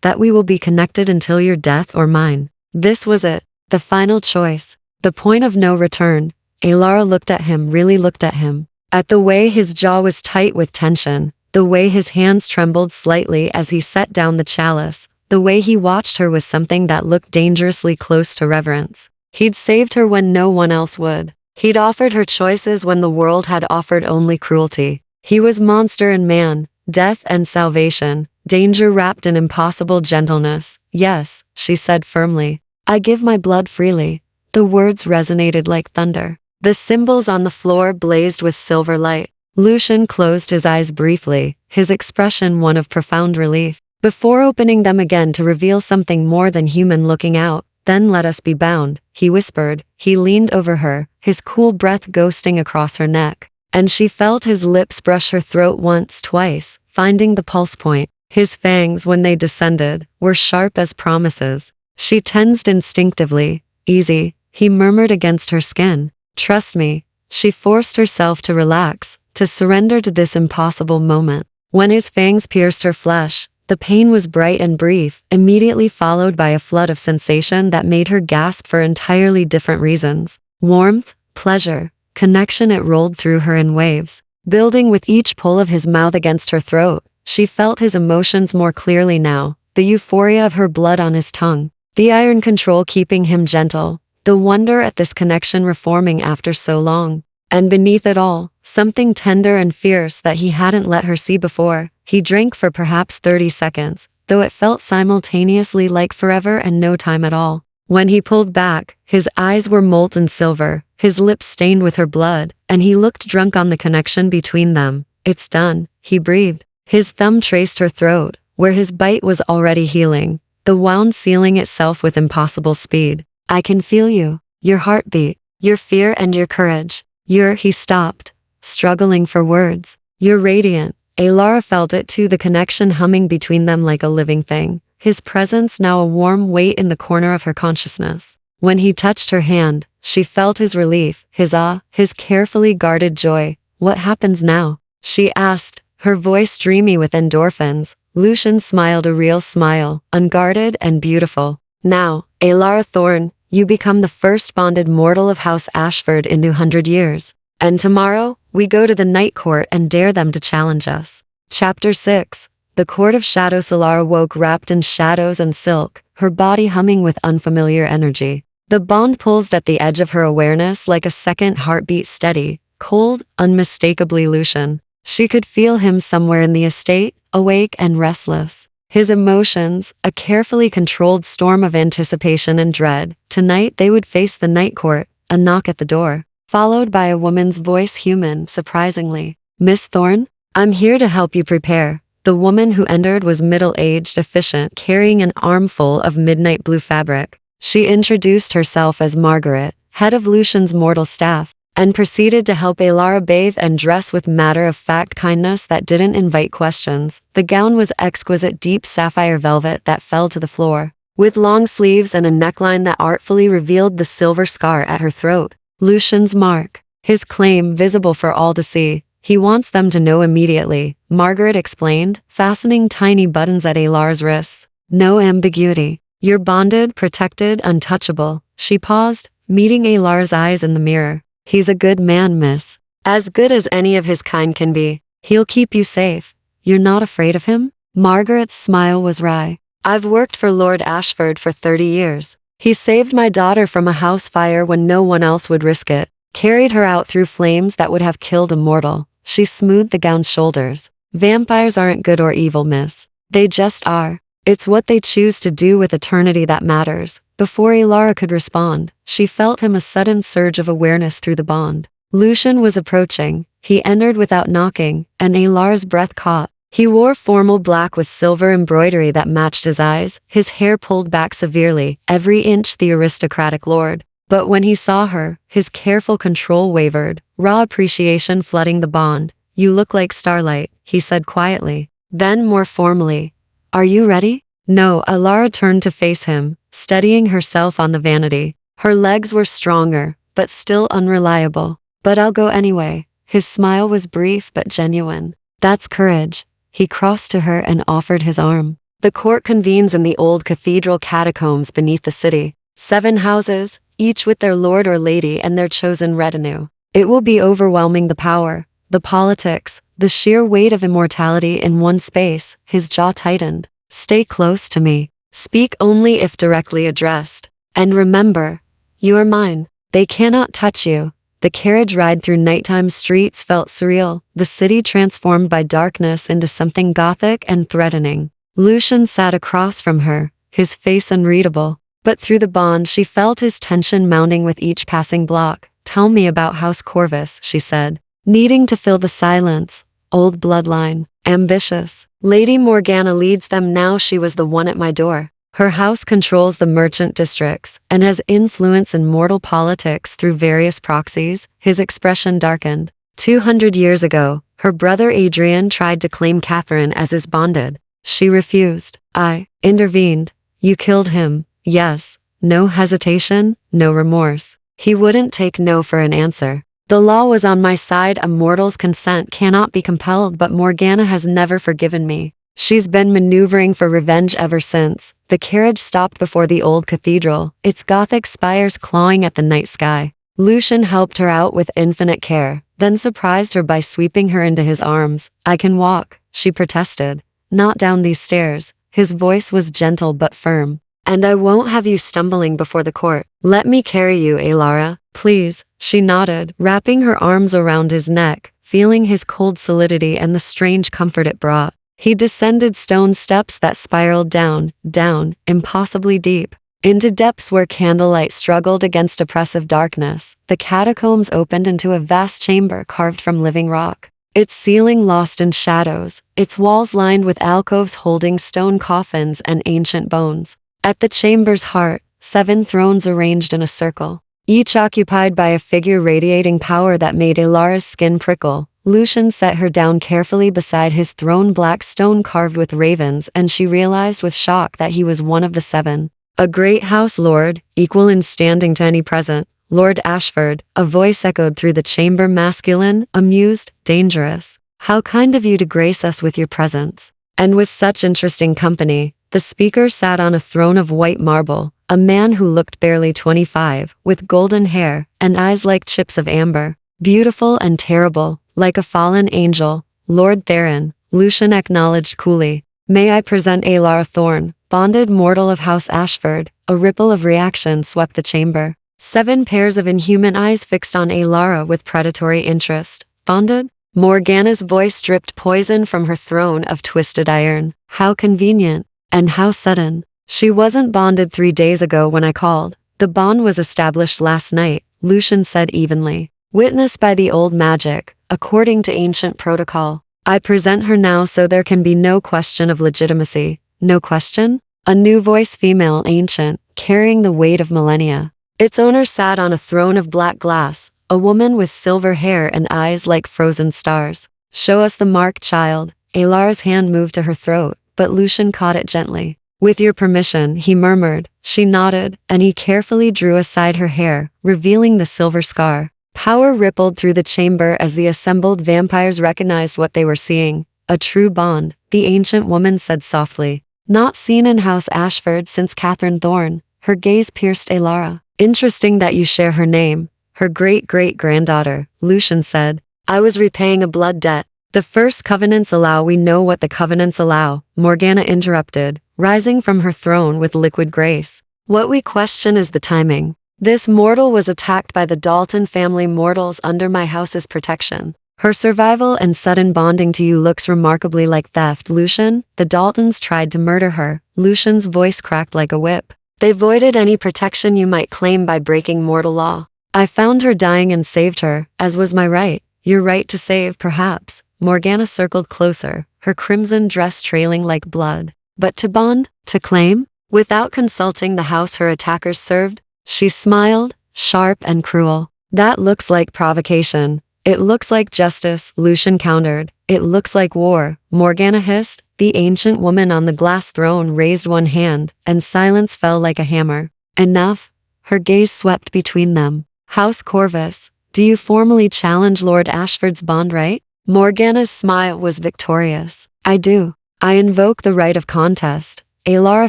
A: that we will be connected until your death or mine. This was it, the final choice, the point of no return. Ilara looked at him, really looked at him. At the way his jaw was tight with tension, the way his hands trembled slightly as he set down the chalice, the way he watched her was something that looked dangerously close to reverence. He'd saved her when no one else would. He'd offered her choices when the world had offered only cruelty. He was monster and man, death and salvation, danger wrapped in impossible gentleness. Yes, she said firmly. I give my blood freely. The words resonated like thunder. The symbols on the floor blazed with silver light. Lucian closed his eyes briefly, his expression one of profound relief, before opening them again to reveal something more than human looking out. Then let us be bound, he whispered. He leaned over her, his cool breath ghosting across her neck, and she felt his lips brush her throat once, twice, finding the pulse point. His fangs, when they descended, were sharp as promises. She tensed instinctively. Easy, he murmured against her skin. Trust me. She forced herself to relax, to surrender to this impossible moment. When his fangs pierced her flesh, the pain was bright and brief, immediately followed by a flood of sensation that made her gasp for entirely different reasons. Warmth, pleasure, connection. It rolled through her in waves, building with each pull of his mouth against her throat. She felt his emotions more clearly now, the euphoria of her blood on his tongue, the iron control keeping him gentle, the wonder at this connection reforming after so long. And beneath it all, something tender and fierce that he hadn't let her see before. He drank for perhaps 30 seconds, though it felt simultaneously like forever and no time at all. When he pulled back, his eyes were molten silver, his lips stained with her blood, and he looked drunk on the connection between them. It's done, he breathed. His thumb traced her throat, where his bite was already healing, the wound sealing itself with impossible speed. I can feel you, your heartbeat, your fear and your courage. He stopped, struggling for words. You're radiant. Alara felt it too, the connection humming between them like a living thing, his presence now a warm weight in the corner of her consciousness. When he touched her hand, she felt his relief, his awe, his carefully guarded joy. What happens now? She asked, her voice dreamy with endorphins. Lucian smiled a real smile, unguarded and beautiful. Now, Alara Thorne, you become the first bonded mortal of House Ashford in 200 years. And tomorrow, we go to the Night Court and dare them to challenge us. Chapter 6. The Court of Shadows. Alara woke wrapped in shadows and silk, her body humming with unfamiliar energy. The bond pulsed at the edge of her awareness like a second heartbeat, steady, cold, unmistakably Lucian. She could feel him somewhere in the estate, awake and restless. His emotions, a carefully controlled storm of anticipation and dread. Tonight they would face the Night Court, a knock at the door, followed by a woman's voice, human, surprisingly. Miss Thorne? I'm here to help you prepare. The woman who entered was middle-aged, efficient, carrying an armful of midnight blue fabric. She introduced herself as Margaret, head of Lucian's mortal staff, and proceeded to help Alara bathe and dress with matter-of-fact kindness that didn't invite questions. The gown was exquisite, deep sapphire velvet that fell to the floor, with long sleeves and a neckline that artfully revealed the silver scar at her throat. Lucian's mark. His claim visible for all to see. He wants them to know immediately, Margaret explained, fastening tiny buttons at Alara's wrists. No ambiguity. You're bonded, protected, untouchable. She paused, meeting Alara's eyes in the mirror. He's a good man, miss. As good as any of his kind can be. He'll keep you safe. You're not afraid of him? Margaret's smile was wry. I've worked for Lord Ashford for 30 years. He saved my daughter from a house fire when no one else would risk it, carried her out through flames that would have killed a mortal. She smoothed the gown's shoulders. Vampires aren't good or evil, miss. They just are. It's what they choose to do with eternity that matters. Before Alara could respond, she felt him, a sudden surge of awareness through the bond. Lucian was approaching. He entered without knocking, and Alara's breath caught. He wore formal black with silver embroidery that matched his eyes, his hair pulled back severely, every inch the aristocratic lord. But when he saw her, his careful control wavered, raw appreciation flooding the bond. You look like starlight, he said quietly. Then more formally, are you ready? No, Alara turned to face him, steadying herself on the vanity. Her legs were stronger, but still unreliable. But I'll go anyway. His smile was brief but genuine. That's courage. He crossed to her and offered his arm. The court convenes in the old cathedral catacombs beneath the city. 7 houses, each with their lord or lady and their chosen retinue. It will be overwhelming, the power, the politics, the sheer weight of immortality in one space. His jaw tightened. Stay close to me. Speak only if directly addressed. And remember, you are mine. They cannot touch you. The carriage ride through nighttime streets felt surreal, the city transformed by darkness into something gothic and threatening. Lucian sat across from her, his face unreadable. But through the bond she felt his tension mounting with each passing block. Tell me about House Corvus, she said, needing to fill the silence. Old bloodline, ambitious. Lady Morgana leads them now. She was the one at my door. Her house controls the merchant districts and has influence in mortal politics through various proxies. His expression darkened. 200 years ago, her brother Adrian tried to claim Catherine as his bonded. She refused. I intervened. You killed him. Yes. No hesitation, no remorse. He wouldn't take no for an answer. The law was on my side. A mortal's consent cannot be compelled, but Morgana has never forgiven me. She's been maneuvering for revenge ever since. The carriage stopped before the old cathedral, its gothic spires clawing at the night sky. Lucian helped her out with infinite care, then surprised her by sweeping her into his arms. I can walk, she protested. Not down these stairs. His voice was gentle but firm. And I won't have you stumbling before the court. Let me carry you, Alara, please. She nodded, wrapping her arms around his neck, feeling his cold solidity and the strange comfort it brought. He descended stone steps that spiraled down, impossibly deep, into depths where candlelight struggled against oppressive darkness. The catacombs opened into a vast chamber carved from living rock. its ceiling lost in shadows, its walls lined with alcoves holding stone coffins and ancient bones. At the chamber's heart, 7 thrones arranged in a circle, each occupied by a figure radiating power that made Ilara's skin prickle. Lucian set her down carefully beside his throne, black stone carved with ravens, and she realized with shock that he was one of the 7. A great house lord, equal in standing to any present, Lord Ashford, a voice echoed through the chamber, masculine, amused, dangerous. How kind of you to grace us with your presence. And with such interesting company, the speaker sat on a throne of white marble, a man who looked barely 25, with golden hair and eyes like chips of amber, beautiful and terrible, like a fallen angel. Lord Theron, Lucian acknowledged coolly. May I present Ilara Thorne, bonded mortal of House Ashford. A ripple of reaction swept the chamber. 7 pairs of inhuman eyes fixed on Ilara with predatory interest. Bonded? Morgana's voice dripped poison from her throne of twisted iron. How convenient. And how sudden. She wasn't bonded 3 days ago when I called. The bond was established last night, Lucian said evenly. Witnessed by the old magic, according to ancient protocol. I present her now so there can be no question of legitimacy. No question? A new voice, female, ancient, carrying the weight of millennia. Its owner sat on a throne of black glass, a woman with silver hair and eyes like frozen stars. Show us the mark, child. Ilara's hand moved to her throat, but Lucian caught it gently. With your permission, he murmured. She nodded, and he carefully drew aside her hair, revealing the silver scar. Power rippled through the chamber as the assembled vampires recognized what they were seeing. A true bond, the ancient woman said softly. Not seen in House Ashford since Catherine Thorne. Her gaze pierced Ilara. Interesting that you share her name. Her great-great-granddaughter, Lucian said. I was repaying a blood debt. The first covenants allow, we know what the covenants allow, Morgana interrupted, rising from her throne with liquid grace. What we question is the timing. This mortal was attacked by the Dalton family mortals under my house's protection. Her survival and sudden bonding to you looks remarkably like theft, Lucian. The Daltons tried to murder her. Lucian's voice cracked like a whip. They voided any protection you might claim by breaking mortal law. I found her dying and saved her, as was my right. Your right to save, perhaps. Morgana circled closer, her crimson dress trailing like blood. But to bond? To claim? Without consulting the house her attackers served? She smiled, sharp and cruel. That looks like provocation. It looks like justice, Lucian countered. It looks like war, Morgana hissed. The ancient woman on the glass throne raised one hand, and silence fell like a hammer. Enough. Her gaze swept between them. House Corvus, do you formally challenge Lord Ashford's bond right? Morgana's smile was victorious. I do. I invoke the right of contest. Ilara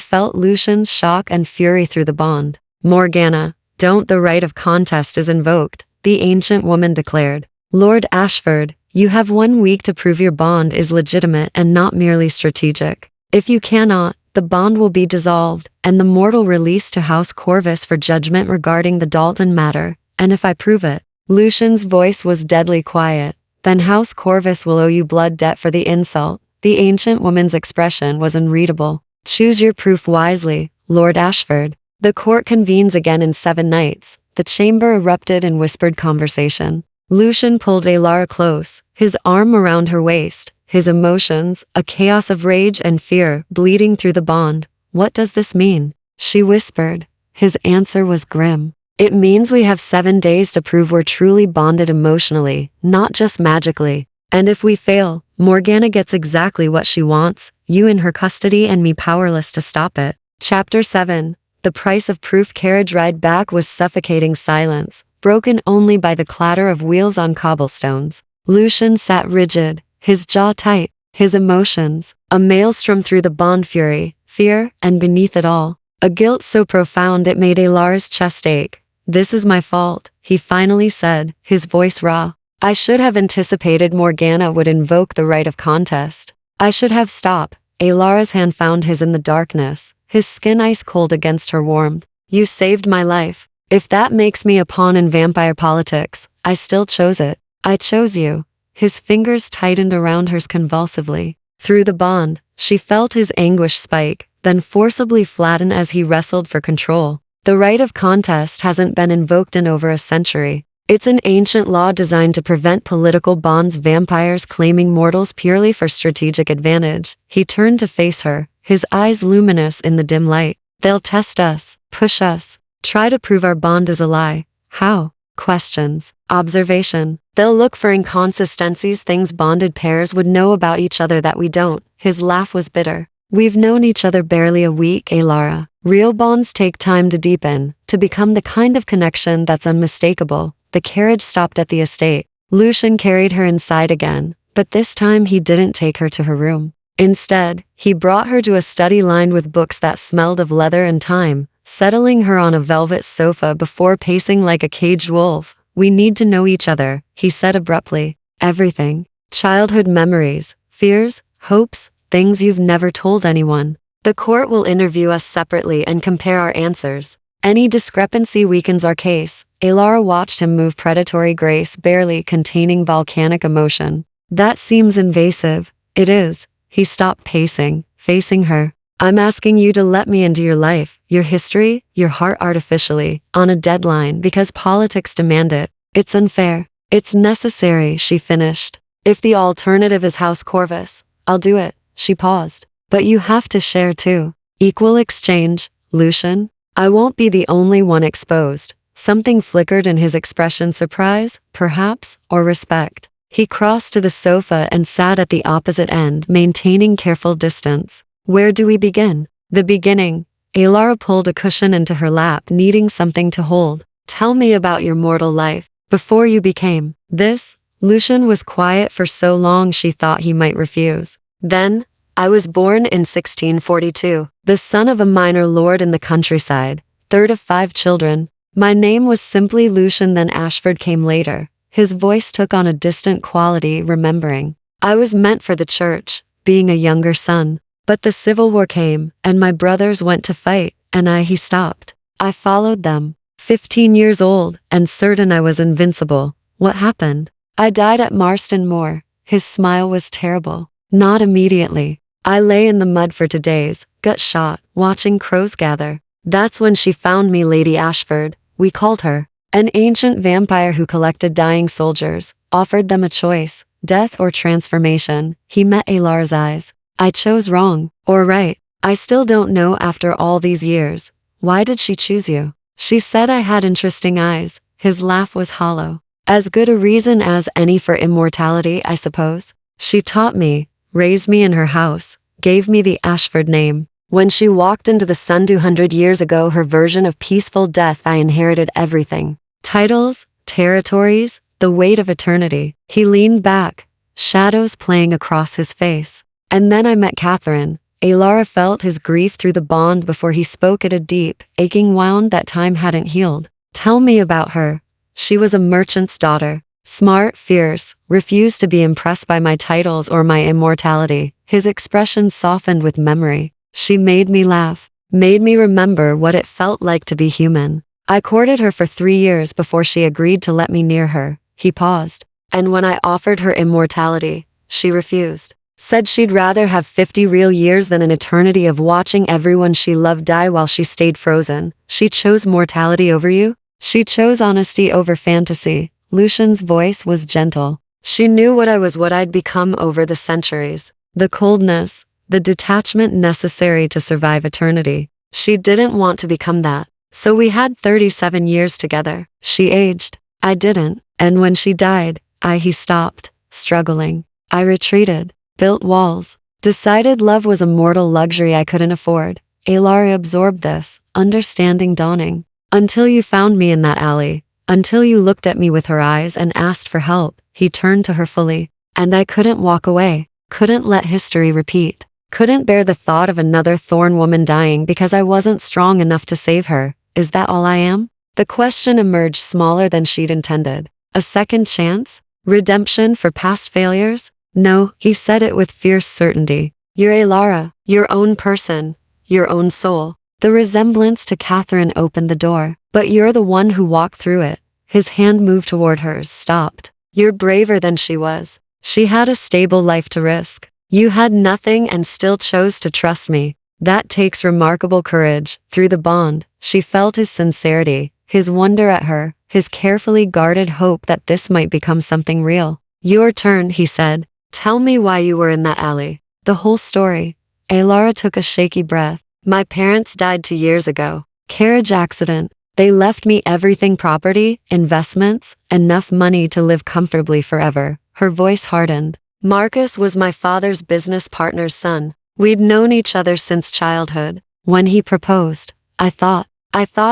A: felt Lucian's shock and fury through the bond. Morgana, don't. The right of contest is invoked, the ancient woman declared. Lord Ashford, you have 1 week to prove your bond is legitimate and not merely strategic. If you cannot, the bond will be dissolved, and the mortal released to House Corvus for judgment regarding the Dalton matter. And if I prove it, Lucian's voice was deadly quiet, then House Corvus will owe you blood debt for the insult. The ancient woman's expression was unreadable. Choose your proof wisely, Lord Ashford. The court convenes again in 7 nights. The chamber erupted in whispered conversation. Lucian pulled Ilara close, his arm around her waist, his emotions, a chaos of rage and fear, bleeding through the bond. What does this mean? She whispered. His answer was grim. It means we have 7 days to prove we're truly bonded emotionally, not just magically. And if we fail, Morgana gets exactly what she wants, you in her custody and me powerless to stop it. Chapter 7. The price of proof. Carriage ride back was suffocating silence, broken only by the clatter of wheels on cobblestones. Lucian sat rigid, his jaw tight, his emotions, a maelstrom through the bond fury, fear, and beneath it all, a guilt so profound it made Ilara's chest ache. This is my fault, he finally said, his voice raw. I should have anticipated Morgana would invoke the right of contest. I should have stopped. Ilara's hand found his in the darkness, his skin ice cold against her warmth. You saved my life. If that makes me a pawn in vampire politics, I still chose it. I chose you. His fingers tightened around hers convulsively. Through the bond, she felt his anguish spike, then forcibly flatten as he wrestled for control. The right of contest hasn't been invoked in over a century. It's an ancient law designed to prevent political bonds, vampires claiming mortals purely for strategic advantage. He turned to face her, his eyes luminous in the dim light. They'll test us, push us, try to prove our bond is a lie. How? Questions. Observation. They'll look for inconsistencies, things bonded pairs would know about each other that we don't. His laugh was bitter. We've known each other barely a week, Alara. Real bonds take time to deepen, to become the kind of connection that's unmistakable. The carriage stopped at the estate. Lucian carried her inside again, but this time he didn't take her to her room. Instead, he brought her to a study lined with books that smelled of leather and time, settling her on a velvet sofa before pacing like a caged wolf. We need to know each other, he said abruptly. Everything. Childhood memories, fears, hopes, things you've never told anyone. The court will interview us separately and compare our answers. Any discrepancy weakens our case. Alara watched him move, predatory grace barely containing volcanic emotion. That seems invasive. It is. He stopped pacing, facing her. I'm asking you to let me into your life, your history, your heart artificially, on a deadline because politics demand it. It's unfair. It's necessary, she finished. If the alternative is House Corvus, I'll do it. She paused. But you have to share too. Equal exchange, Lucian. I won't be the only one exposed. Something flickered in his expression, surprise, perhaps, or respect. He crossed to the sofa and sat at the opposite end, maintaining careful distance. Where do we begin? The beginning. Alara pulled a cushion into her lap, needing something to hold. Tell me about your mortal life, before you became this. Lucian was quiet for so long she thought he might refuse. Then, I was born in 1642, the son of a minor lord in the countryside, third of 5 children. My name was simply Lucian, then Ashford came later. His voice took on a distant quality, remembering. I was meant for the church, being a younger son. But the Civil War came, and my brothers went to fight, and he stopped. I followed them. 15 years old, and certain I was invincible. What happened? I died at Marston Moor. His smile was terrible. Not immediately. I lay in the mud for 2 days, gut shot, watching crows gather. That's when she found me, Lady Ashford, we called her. An ancient vampire who collected dying soldiers, offered them a choice, death or transformation. He met Alara's eyes. I chose wrong, or right. I still don't know after all these years. Why did she choose you? She said I had interesting eyes. His laugh was hollow. As good a reason as any for immortality, I suppose. She taught me, raised me in her house, gave me the Ashford name. When she walked into the sun 200 years ago, her version of peaceful death, I inherited everything. Titles, territories, the weight of eternity. He leaned back, shadows playing across his face. And then I met Catherine. Alara felt his grief through the bond before he spoke at a deep, aching wound that time hadn't healed. Tell me about her. She was a merchant's daughter. Smart, fierce, refused to be impressed by my titles or my immortality. His expression softened with memory. She made me laugh, made me remember what it felt like to be human. I courted her for 3 years before she agreed to let me near her. He paused. And when I offered her immortality, she refused. Said she'd rather have 50 real years than an eternity of watching everyone she loved die while she stayed frozen. She chose mortality over you? She chose honesty over fantasy. Lucian's voice was gentle. She knew what I was, what I'd become over the centuries. The coldness, the detachment necessary to survive eternity. She didn't want to become that. So we had 37 years together. She aged. I didn't. And when she died, he stopped, struggling. I retreated, built walls, decided love was a mortal luxury I couldn't afford. Alara absorbed this, understanding dawning. Until you found me in that alley. Until you looked at me with her eyes and asked for help. He turned to her fully. And I couldn't walk away. Couldn't let history repeat. Couldn't bear the thought of another Thorn woman dying because I wasn't strong enough to save her. Is that all I am? The question emerged smaller than she'd intended. A second chance? Redemption for past failures? No, he said it with fierce certainty. You're Alara, your own person, your own soul. The resemblance to Catherine opened the door, but you're the one who walked through it. His hand moved toward hers, stopped. You're braver than she was. She had a stable life to risk. You had nothing and still chose to trust me. That takes remarkable courage. Through the bond, she felt his sincerity, his wonder at her, his carefully guarded hope that this might become something real. "Your turn," he said. "Tell me why you were in that alley." "The whole story." Alara took a shaky breath. "My parents died 2 years ago. Carriage accident. They left me everything: property, investments, enough money to live comfortably forever." Her voice hardened. "Marcus was my father's business partner's son. We'd known each other since childhood. When he proposed, I thought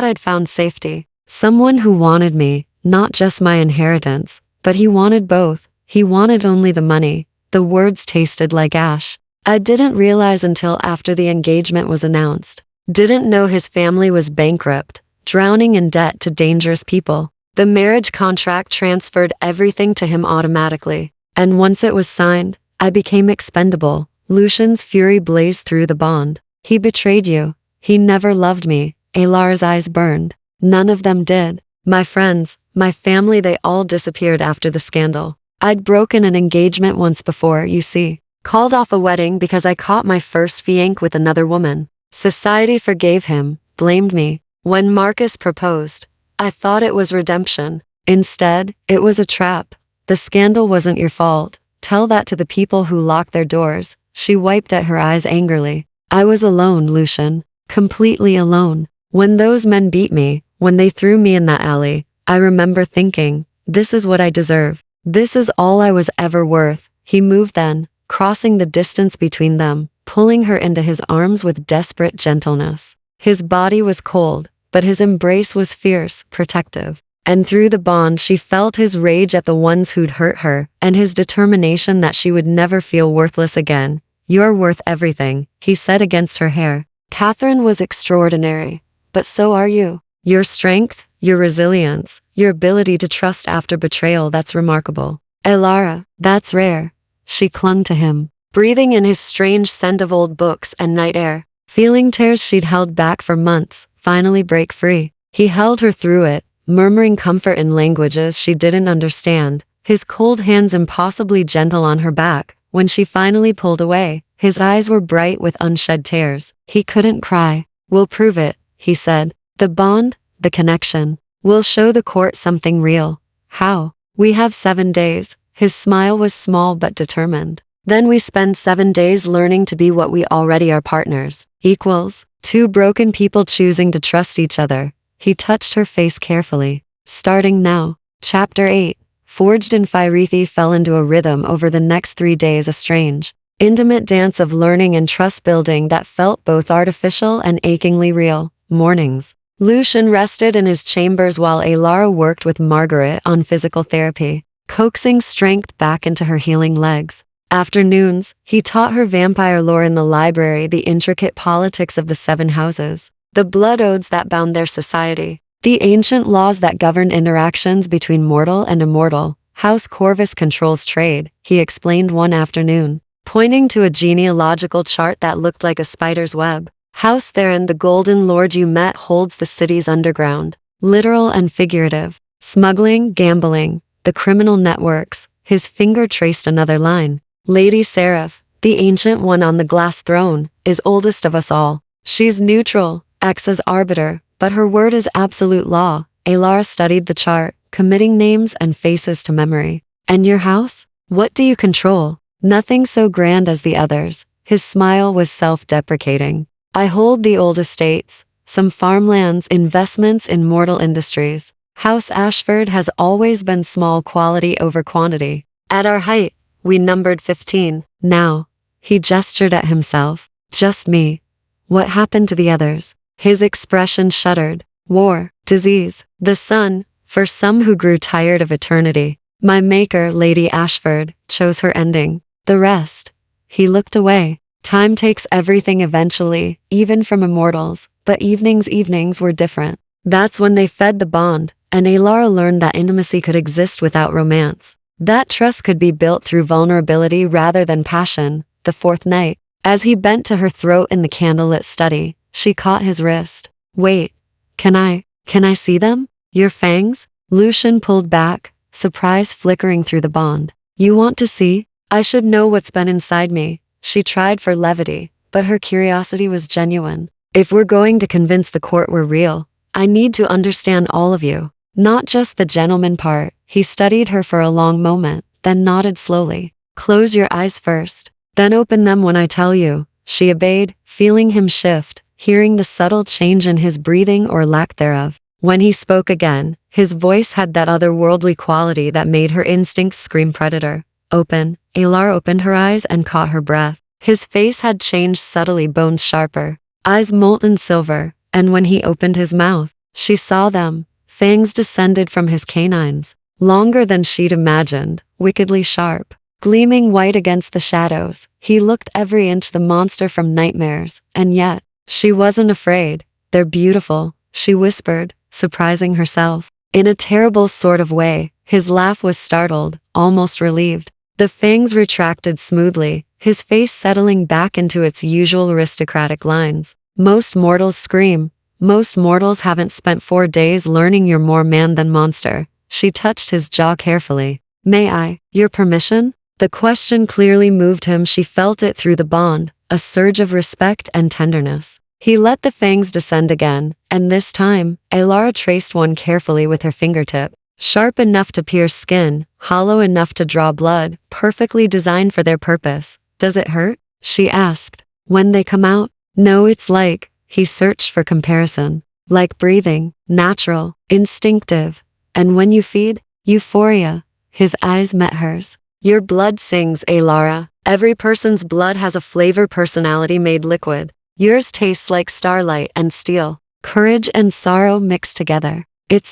A: I'd found safety. Someone who wanted me, not just my inheritance, but he wanted both. He wanted only the money." The words tasted like ash. "I didn't realize until after the engagement was announced. Didn't know his family was bankrupt, drowning in debt to dangerous people. The marriage contract transferred everything to him automatically. And once it was signed, I became expendable." Lucian's fury blazed through the bond. "He betrayed you. He never loved me." Alara's eyes burned. "None of them did. My friends, my family, they all disappeared after the scandal. I'd broken an engagement once before, you see. Called off a wedding because I caught my first fiancé with another woman. Society forgave him, blamed me. When Marcus proposed, I thought it was redemption. Instead, it was a trap. The scandal wasn't your fault. Tell that to the people who locked their doors." She wiped at her eyes angrily. "I was alone, Lucian. Completely alone. When those men beat me, when they threw me in that alley, I remember thinking, this is what I deserve. This is all I was ever worth." He moved then, crossing the distance between them, pulling her into his arms with desperate gentleness. His body was cold, but his embrace was fierce, protective. And through the bond she felt his rage at the ones who'd hurt her, and his determination that she would never feel worthless again. "You're worth everything," he said against her hair. "Catherine was extraordinary, but so are you. Your strength, your resilience, your ability to trust after betrayal, that's remarkable. Alara, that's rare." She clung to him, breathing in his strange scent of old books and night air, feeling tears she'd held back for months finally break free. He held her through it, murmuring comfort in languages she didn't understand, his cold hands impossibly gentle on her back. When she finally pulled away, his eyes were bright with unshed tears. He couldn't cry. "We'll prove it," he said. "The bond, the connection. We'll show the court something real." "How?" "We have 7 days." His smile was small but determined. "Then we spend 7 days learning to be what we already are: partners, equals, two broken people choosing to trust each other." He touched her face carefully. "Starting now." Chapter 8. Forged in Phyrethi fell into a rhythm over the next 3 days, a strange, intimate dance of learning and trust building that felt both artificial and achingly real. Mornings, Lucian rested in his chambers while Alara worked with Margaret on physical therapy, coaxing strength back into her healing legs. Afternoons, he taught her vampire lore in the library, the intricate politics of the 7 houses, the blood oaths that bound their society, the ancient laws that governed interactions between mortal and immortal. "House Corvus controls trade," he explained one afternoon, pointing to a genealogical chart that looked like a spider's web. "House Theron, the golden lord you met, holds the city's underground, literal and figurative. Smuggling, gambling, the criminal networks." His finger traced another line. "Lady Seraph, the ancient one on the glass throne, is oldest of us all. She's neutral, acts as arbiter, but her word is absolute law." Alara studied the chart, committing names and faces to memory. "And your house? What do you control?" "Nothing so grand as the others." His smile was self-deprecating. "I hold the old estates, some farmlands, investments in mortal industries. House Ashford has always been small, quality over quantity. At our height, we numbered 15. Now," he gestured at himself, "just me. What happened to the others?" His expression shuddered. "War, disease, the sun, for some who grew tired of eternity. My maker, Lady Ashford, chose her ending. The rest." He looked away. "Time takes everything eventually, even from immortals, but evenings were different. That's when they fed the bond, and Alara learned that intimacy could exist without romance. That trust could be built through vulnerability rather than passion." The 4th night, as he bent to her throat in the candlelit study, she caught his wrist. "Wait, can I see them? Your fangs?" Lucian pulled back, surprise flickering through the bond. "You want to see? I should know what's been inside me." She tried for levity, but her curiosity was genuine. "If we're going to convince the court we're real, I need to understand all of you. Not just the gentleman part. He studied her for a long moment, then nodded slowly. Close your eyes first. Then open them when I tell you. She obeyed, feeling him shift, hearing the subtle change in his breathing or lack thereof. When he spoke again, his voice had that otherworldly quality that made her instincts scream predator. Open. Alara opened her eyes and caught her breath. His face had changed subtly, bones sharper, eyes molten silver, and when he opened his mouth, she saw them. Fangs descended from his canines, longer than she'd imagined, wickedly sharp, gleaming white against the shadows. He looked every inch the monster from nightmares, and yet, she wasn't afraid. They're beautiful, she whispered, surprising herself. In a terrible sort of way, his laugh was startled, almost relieved. The fangs retracted smoothly, his face settling back into its usual aristocratic lines. Most mortals scream. Most mortals haven't spent 4 days learning you're more man than monster. She touched his jaw carefully. May I? Your permission? The question clearly moved him. She felt it through the bond, a surge of respect and tenderness. He let the fangs descend again, and this time, Alara traced one carefully with her fingertip. Sharp enough to pierce skin, hollow enough to draw blood, perfectly designed for their purpose. Does it hurt? She asked. When they come out? No, it's like, he searched for comparison. Like breathing, natural, instinctive. And when you feed? Euphoria. His eyes met hers. Your blood sings, Alara. Every person's blood has a flavor, personality made liquid. Yours tastes like starlight and steel. Courage and sorrow mixed together.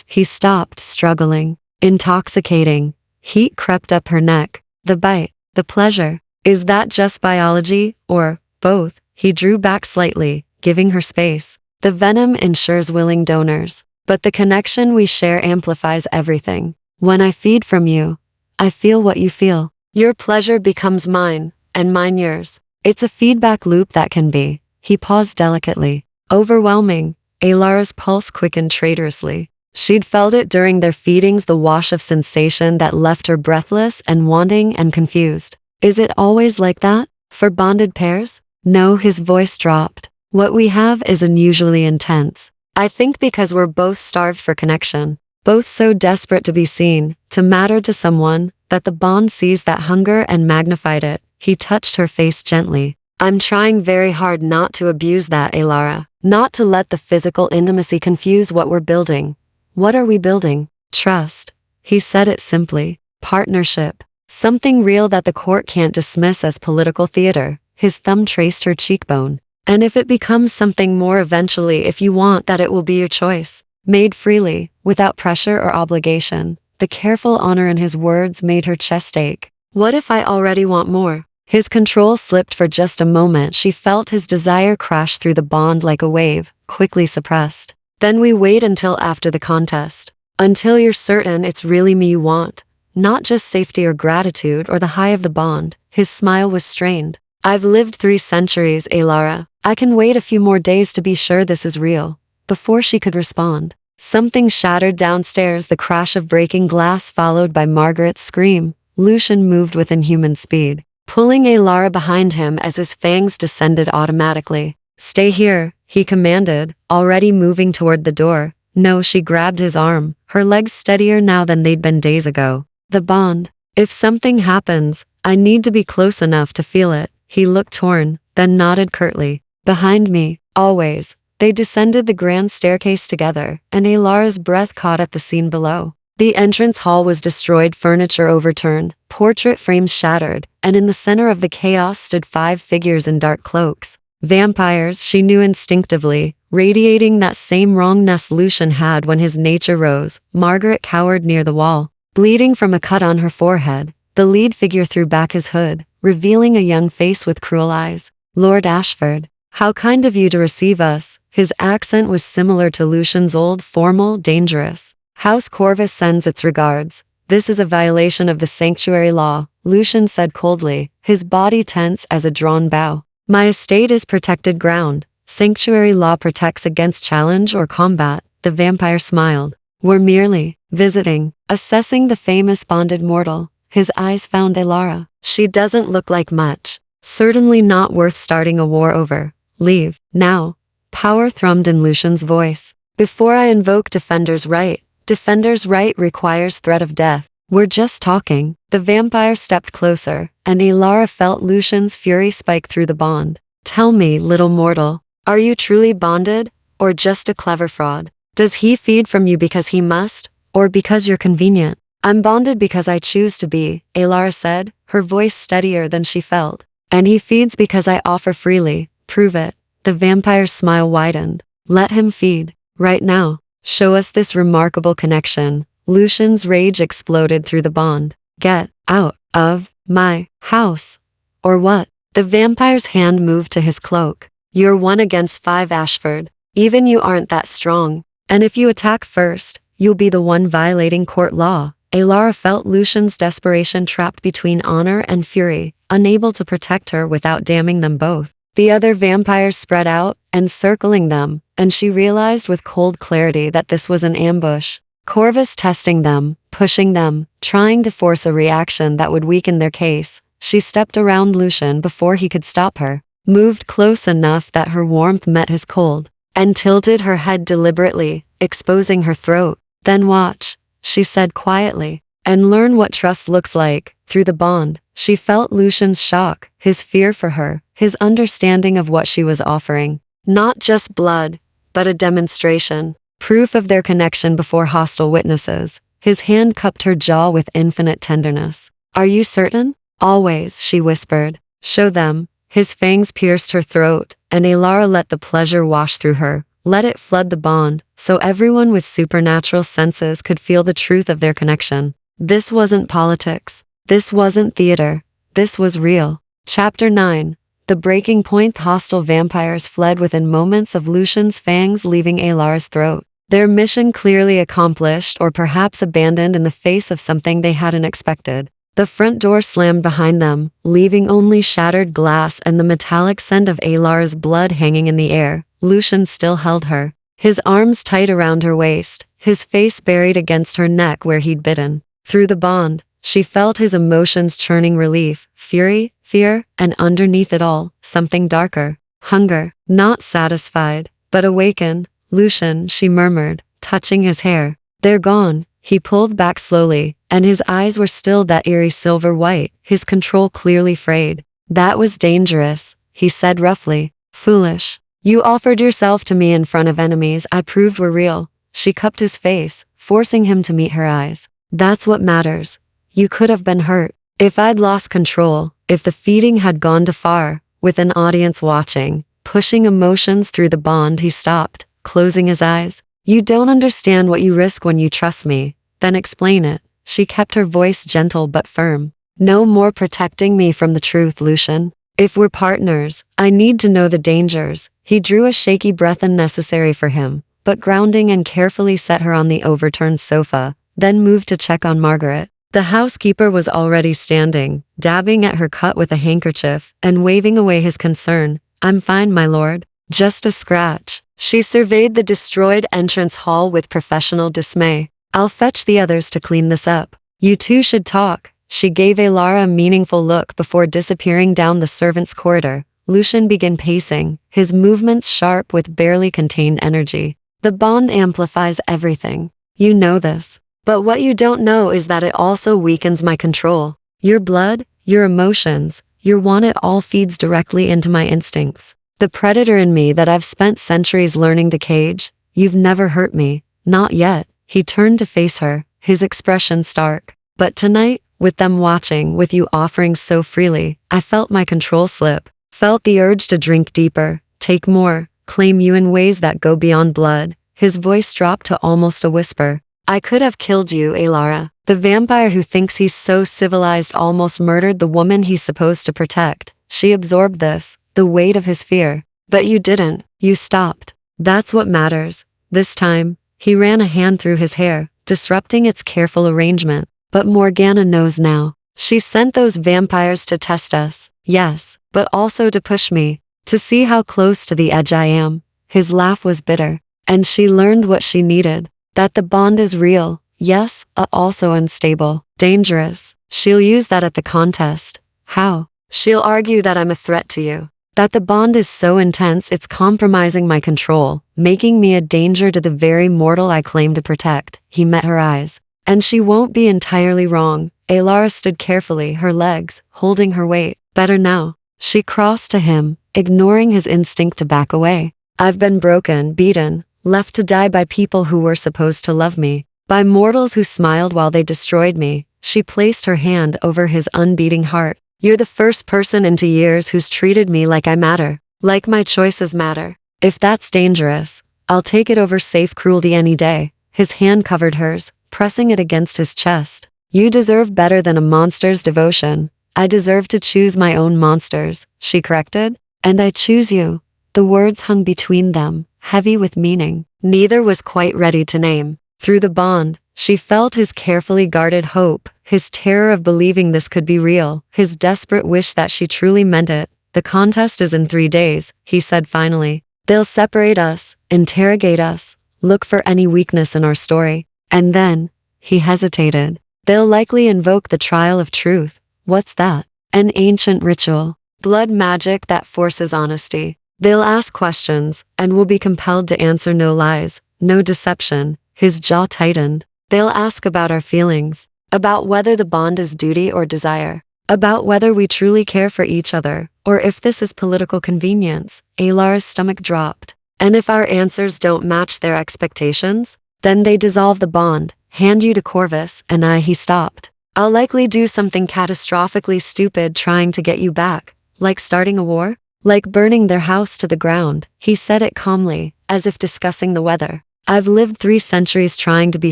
A: He stopped, struggling. Intoxicating. Heat crept up her neck. The bite, the pleasure. Is that just biology, or both? He drew back slightly, giving her space. The venom ensures willing donors, but the connection we share amplifies everything. When I feed from you, I feel what you feel. Your pleasure becomes mine, and mine yours. It's a feedback loop that can be. He paused delicately. Overwhelming. Alara's pulse quickened traitorously. She'd felt it during their feedings, the wash of sensation that left her breathless and wanting and confused. Is it always like that? For bonded pairs? No, his voice dropped. What we have is unusually intense. I think because we're both starved for connection. Both so desperate to be seen, to matter to someone, that the bond seized that hunger and magnified it. He touched her face gently. I'm trying very hard not to abuse that, Alara. Not to let the physical intimacy confuse what we're building. What are we building? Trust. He said it simply. Partnership. Something real that the court can't dismiss as political theater. His thumb traced her cheekbone. And if it becomes something more eventually, if you want, that it will be your choice. Made freely, without pressure or obligation. The careful honor in his words made her chest ache. What if I already want more? His control slipped for just a moment. She felt his desire crash through the bond like a wave, quickly suppressed. Then we wait until after the contest. Until you're certain it's really me you want. Not just safety or gratitude or the high of the bond. His smile was strained. I've lived 3 centuries, Alara. I can wait a few more days to be sure this is real. Before she could respond, something shattered downstairs, the crash of breaking glass followed by Margaret's scream. Lucian moved with inhuman speed, pulling Alara behind him as his fangs descended automatically. Stay here, he commanded, already moving toward the door. No, she grabbed his arm, her legs steadier now than they'd been days ago. The bond. If something happens, I need to be close enough to feel it. He looked torn, then nodded curtly. Behind me, always. They descended the grand staircase together, and Alara's breath caught at the scene below. The entrance hall was destroyed, furniture overturned, portrait frames shattered, and in the center of the chaos stood 5 figures in dark cloaks. Vampires, she knew instinctively, radiating that same wrongness Lucian had when his nature rose. Margaret cowered near the wall, bleeding from a cut on her forehead. The lead figure threw back his hood, revealing a young face with cruel eyes. Lord Ashford, how kind of you to receive us. His accent was similar to Lucian's old, formal, dangerous. House Corvus sends its regards. This is a violation of the sanctuary law, Lucian said coldly, his body tense as a drawn bow. My estate is protected ground. Sanctuary law protects against challenge or combat. The vampire smiled. We're merely visiting, assessing the famous bonded mortal. His eyes found Alara. She doesn't look like much. Certainly not worth starting a war over. Leave, now. Power thrummed in Lucian's voice. Before I invoke defender's right. Defender's right requires threat of death. We're just talking. The vampire stepped closer, and Ilara felt Lucian's fury spike through the bond. Tell me, little mortal, are you truly bonded, or just a clever fraud? Does he feed from you because he must, or because you're convenient? I'm bonded because I choose to be, Ilara said, her voice steadier than she felt. And he feeds because I offer freely. Prove it. The vampire's smile widened. Let him feed. Right now. Show us this remarkable connection. Lucian's rage exploded through the bond. Get out of my house. Or what? The vampire's hand moved to his cloak. You're 1 against 5, Ashford. Even you aren't that strong. And if you attack first, you'll be the one violating court law. Ilara felt Lucian's desperation trapped between honor and fury, unable to protect her without damning them both. The other vampires spread out, encircling them, and she realized with cold clarity that this was an ambush. Corvus testing them, pushing them, trying to force a reaction that would weaken their case. She stepped around Lucian before he could stop her, moved close enough that her warmth met his cold, and tilted her head deliberately, exposing her throat. Then watch, she said quietly, and learn what trust looks like. Through the bond, she felt Lucian's shock, his fear for her, his understanding of what she was offering. Not just blood, but a demonstration. Proof of their connection before hostile witnesses. His hand cupped her jaw with infinite tenderness. Are you certain? Always, she whispered. Show them. His fangs pierced her throat, and Ilara let the pleasure wash through her. Let it flood the bond, so everyone with supernatural senses could feel the truth of their connection. This wasn't politics. This wasn't theater. This was real. Chapter 9. The breaking point. Hostile vampires fled within moments of Lucian's fangs leaving Ilara's throat. Their mission clearly accomplished, or perhaps abandoned in the face of something they hadn't expected. The front door slammed behind them, leaving only shattered glass and the metallic scent of Ilara's blood hanging in the air. Lucian still held her, his arms tight around her waist, his face buried against her neck where he'd bitten. Through the bond, she felt his emotions churning: relief, fury, fear, and underneath it all, something darker. Hunger, not satisfied, but awakened. Lucian, she murmured, touching his hair. They're gone. He pulled back slowly, and his eyes were still that eerie silver white, his control clearly frayed. That was dangerous, he said roughly. Foolish. You offered yourself to me in front of enemies I proved were real. She cupped his face, forcing him to meet her eyes. That's what matters. You could have been hurt. If I'd lost control, if the feeding had gone too far, with an audience watching, pushing emotions through the bond, he stopped, closing his eyes. You don't understand what you risk when you trust me. Then explain it. She kept her voice gentle but firm. No more protecting me from the truth, Lucian. If we're partners, I need to know the dangers. He drew a shaky breath unnecessary for him, but grounding and carefully set her on the overturned sofa, then moved to check on Margaret. The housekeeper was already standing, dabbing at her cut with a handkerchief and waving away his concern. I'm fine, my lord. Just a scratch. She surveyed the destroyed entrance hall with professional dismay. I'll fetch the others to clean this up. You two should talk. She gave Ilara a meaningful look before disappearing down the servants' corridor. Lucian began pacing, his movements sharp with barely contained energy. The bond amplifies everything. You know this. But what you don't know is that it also weakens my control. Your blood, your emotions, your want, it all feeds directly into my instincts. The predator in me that I've spent centuries learning to cage. You've never hurt me. Not yet. He turned to face her, his expression stark. But tonight, with them watching, with you offering so freely, I felt my control slip. Felt the urge to drink deeper, take more, claim you in ways that go beyond blood. His voice dropped to almost a whisper. I could have killed you, Ilara. The vampire who thinks he's so civilized almost murdered the woman he's supposed to protect. She absorbed this, the weight of his fear. But you didn't. You stopped. That's what matters. This time, he ran a hand through his hair, disrupting its careful arrangement. But Morgana knows now. She sent those vampires to test us. Yes, but also to push me, to see how close to the edge I am. His laugh was bitter. And she learned what she needed. That the bond is real, yes, but also unstable, dangerous. She'll use that at the contest. How? She'll argue that I'm a threat to you, That the bond is so intense it's compromising my control, making me a danger to the very mortal I claim to protect. He met her eyes. And she won't be entirely wrong. Alara stood carefully, her legs holding her weight. Better now. She crossed to him, ignoring his instinct to back away. I've been broken, beaten, left to die by people who were supposed to love me, by mortals who smiled while they destroyed me. She placed her hand over his unbeating heart. You're the first person in 2 years who's treated me like I matter, like my choices matter. If that's dangerous, I'll take it over safe cruelty any day. His hand covered hers, pressing it against his chest. You deserve better than a monster's devotion. I deserve to choose my own monsters, she corrected. And I choose you. The words hung between them, heavy with meaning. Neither was quite ready to name. Through the bond, she felt his carefully guarded hope, his terror of believing this could be real, his desperate wish that she truly meant it. The contest is in 3 days, he said finally. They'll separate us, interrogate us, look for any weakness in our story. And then, he hesitated. They'll likely invoke the trial of truth. What's that? An ancient ritual. Blood magic that forces honesty. They'll ask questions, and will be compelled to answer no lies, no deception. His jaw tightened. They'll ask about our feelings, about whether the bond is duty or desire, about whether we truly care for each other, or if this is political convenience. Alara's stomach dropped. And if our answers don't match their expectations, then they dissolve the bond, hand you to Corvus, and he stopped. I'll likely do something catastrophically stupid trying to get you back, like starting a war, like burning their house to the ground. He said it calmly, as if discussing the weather. I've lived 3 centuries trying to be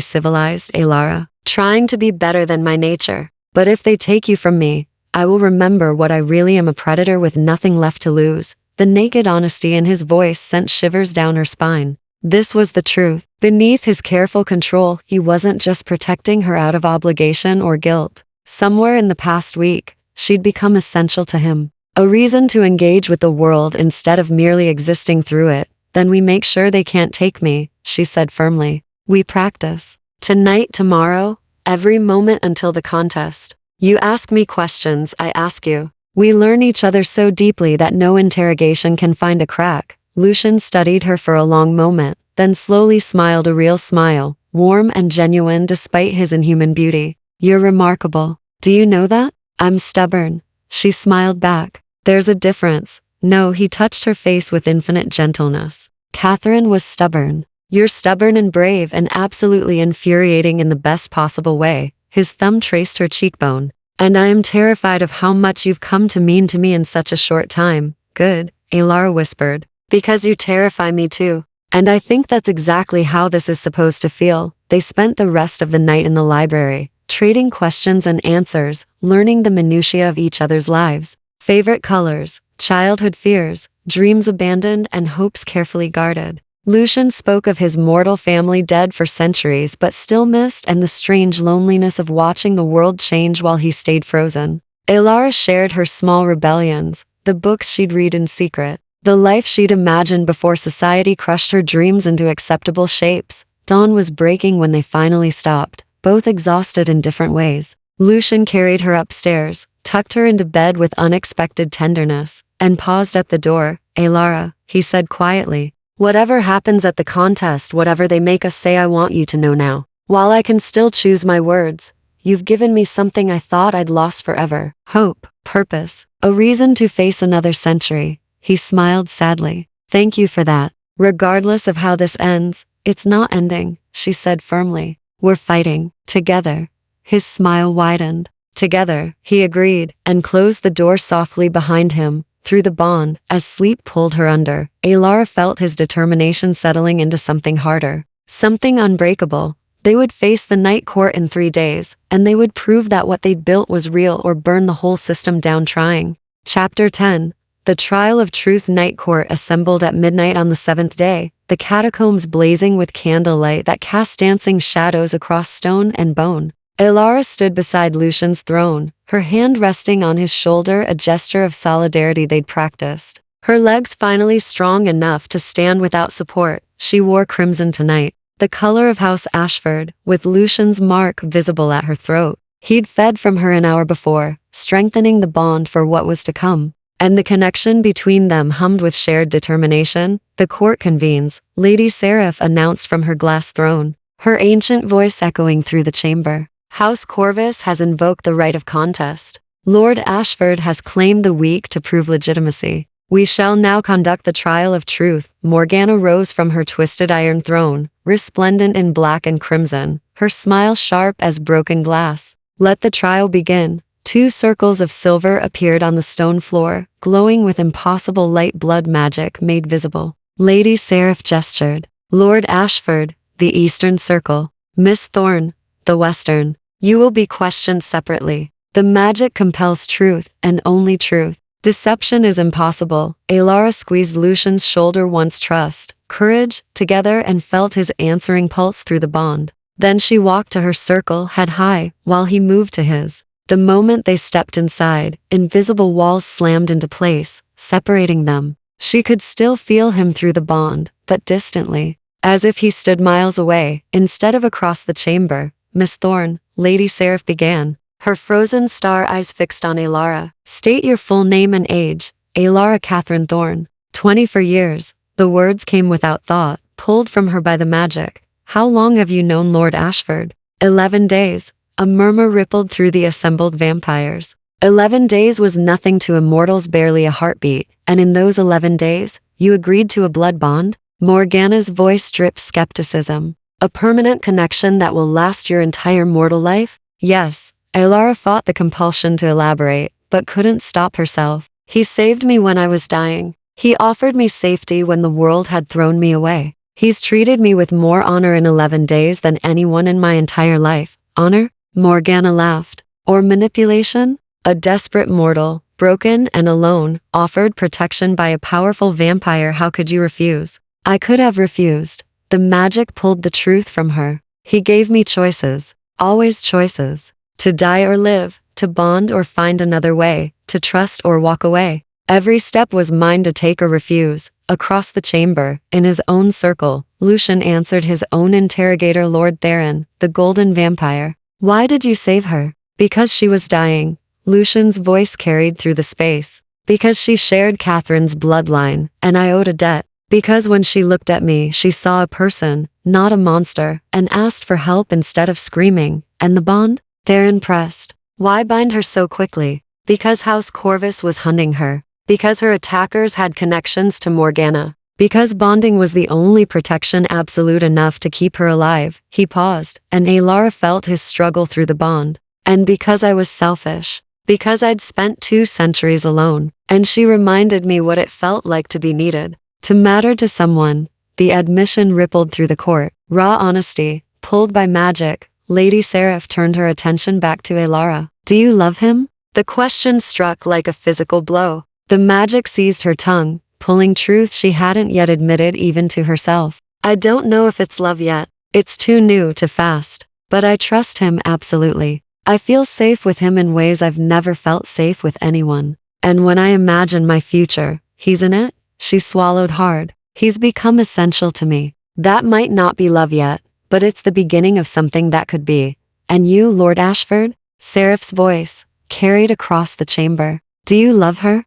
A: civilized, Alara, trying to be better than my nature. But if they take you from me, I will remember what I really am, a predator with nothing left to lose. The naked honesty in his voice sent shivers down her spine. This was the truth. Beneath his careful control, he wasn't just protecting her out of obligation or guilt. Somewhere in the past week, she'd become essential to him. A reason to engage with the world instead of merely existing through it. Then we make sure they can't take me, she said firmly. We practice. Tonight, tomorrow, every moment until the contest. You ask me questions, I ask you. We learn each other so deeply that no interrogation can find a crack. Lucian studied her for a long moment, then slowly smiled, a real smile, warm and genuine despite his inhuman beauty. You're remarkable. Do you know that? I'm stubborn. She smiled back. There's a difference. No, he touched her face with infinite gentleness. Catherine was stubborn. You're stubborn and brave and absolutely infuriating in the best possible way. His thumb traced her cheekbone. And I am terrified of how much you've come to mean to me in such a short time. Good, Alara whispered. Because you terrify me too. And I think that's exactly how this is supposed to feel. They spent the rest of the night in the library, trading questions and answers, learning the minutiae of each other's lives. Favorite colors, childhood fears, dreams abandoned, and hopes carefully guarded. Lucian spoke of his mortal family dead for centuries but still missed, and the strange loneliness of watching the world change while he stayed frozen. Alara shared her small rebellions, the books she'd read in secret, the life she'd imagined before society crushed her dreams into acceptable shapes. Dawn was breaking when they finally stopped, both exhausted in different ways. Lucian carried her upstairs, tucked her into bed with unexpected tenderness, and paused at the door. Alara, he said quietly, whatever happens at the contest, whatever they make us say, I want you to know now. While I can still choose my words, you've given me something I thought I'd lost forever. Hope, purpose, a reason to face another century. He smiled sadly. Thank you for that. Regardless of how this ends, it's not ending, she said firmly. We're fighting, together. His smile widened. Together, he agreed, and closed the door softly behind him. Through the bond, as sleep pulled her under, Alara felt his determination settling into something harder, something unbreakable. They would face the night court in 3 days, and they would prove that what they'd built was real or burn the whole system down trying. Chapter 10. The Trial of Truth. Night court assembled at midnight on the 7th day, the catacombs blazing with candlelight that cast dancing shadows across stone and bone. Alara stood beside Lucian's throne, her hand resting on his shoulder, a gesture of solidarity they'd practiced. Her legs finally strong enough to stand without support. She wore crimson tonight, the color of House Ashford, with Lucian's mark visible at her throat. He'd fed from her an hour before, strengthening the bond for what was to come. and the connection between them hummed with shared determination. The court convenes. Lady Seraph announced from her glass throne, her ancient voice echoing through the chamber. House Corvus has invoked the right of contest. Lord Ashford has claimed the weak to prove legitimacy. We shall now conduct the trial of truth. Morgana rose from her twisted iron throne, resplendent in black and crimson, her smile sharp as broken glass. Let the trial begin. 2 circles of silver appeared on the stone floor, glowing with impossible light. Blood magic made visible. Lady Seraph gestured. Lord Ashford, the eastern circle. Miss Thorne, the western. You will be questioned separately. The magic compels truth, and only truth. Deception is impossible. Alara squeezed Lucian's shoulder. Once trust, courage, together, and felt his answering pulse through the bond. Then she walked to her circle, head high, while he moved to his. The moment they stepped inside, invisible walls slammed into place, separating them. She could still feel him through the bond, but distantly, as if he stood miles away, instead of across the chamber. Miss Thorne, Lady Seraph began, her frozen star eyes fixed on Alara. State your full name and age. Alara Catherine Thorne. 24 years. The words came without thought, pulled from her by the magic. How long have you known Lord Ashford? 11 days. A murmur rippled through the assembled vampires. 11 days was nothing to immortals, barely a heartbeat, and in those 11 days, you agreed to a blood bond? Morgana's voice dripped skepticism. A permanent connection that will last your entire mortal life? Yes. Alara fought the compulsion to elaborate, but couldn't stop herself. He saved me when I was dying. He offered me safety when the world had thrown me away. He's treated me with more honor in 11 days than anyone in my entire life. Honor? Morgana laughed. Or manipulation? A desperate mortal, broken and alone, offered protection by a powerful vampire. How could you refuse? I could have refused. The magic pulled the truth from her. He gave me choices. Always choices. To die or live, to bond or find another way, to trust or walk away. Every step was mine to take or refuse. Across the chamber, in his own circle, Lucian answered his own interrogator. Lord Theron, the golden vampire. Why did you save her? Because she was dying. Lucian's voice carried through the space. Because she shared Catherine's bloodline, and I owed a debt. Because when she looked at me, she saw a person, not a monster, and asked for help instead of screaming. And the bond? Theron pressed. Why bind her so quickly? Because House Corvus was hunting her. Because her attackers had connections to Morgana. Because bonding was the only protection absolute enough to keep her alive. He paused, and Alara felt his struggle through the bond. And because I was selfish. Because I'd spent 2 centuries alone, and she reminded me what it felt like to be needed. To matter to someone. The admission rippled through the court. Raw honesty, pulled by magic. Lady Seraph turned her attention back to Alara. Do you love him? The question struck like a physical blow. The magic seized her tongue, pulling truth she hadn't yet admitted even to herself. I don't know if it's love yet. It's too new to fast. But I trust him absolutely. I feel safe with him in ways I've never felt safe with anyone. And when I imagine my future, he's in it? She swallowed hard. He's become essential to me. That might not be love yet, but it's the beginning of something that could be. And you, Lord Ashford? Seraph's voice, carried across the chamber. Do you love her?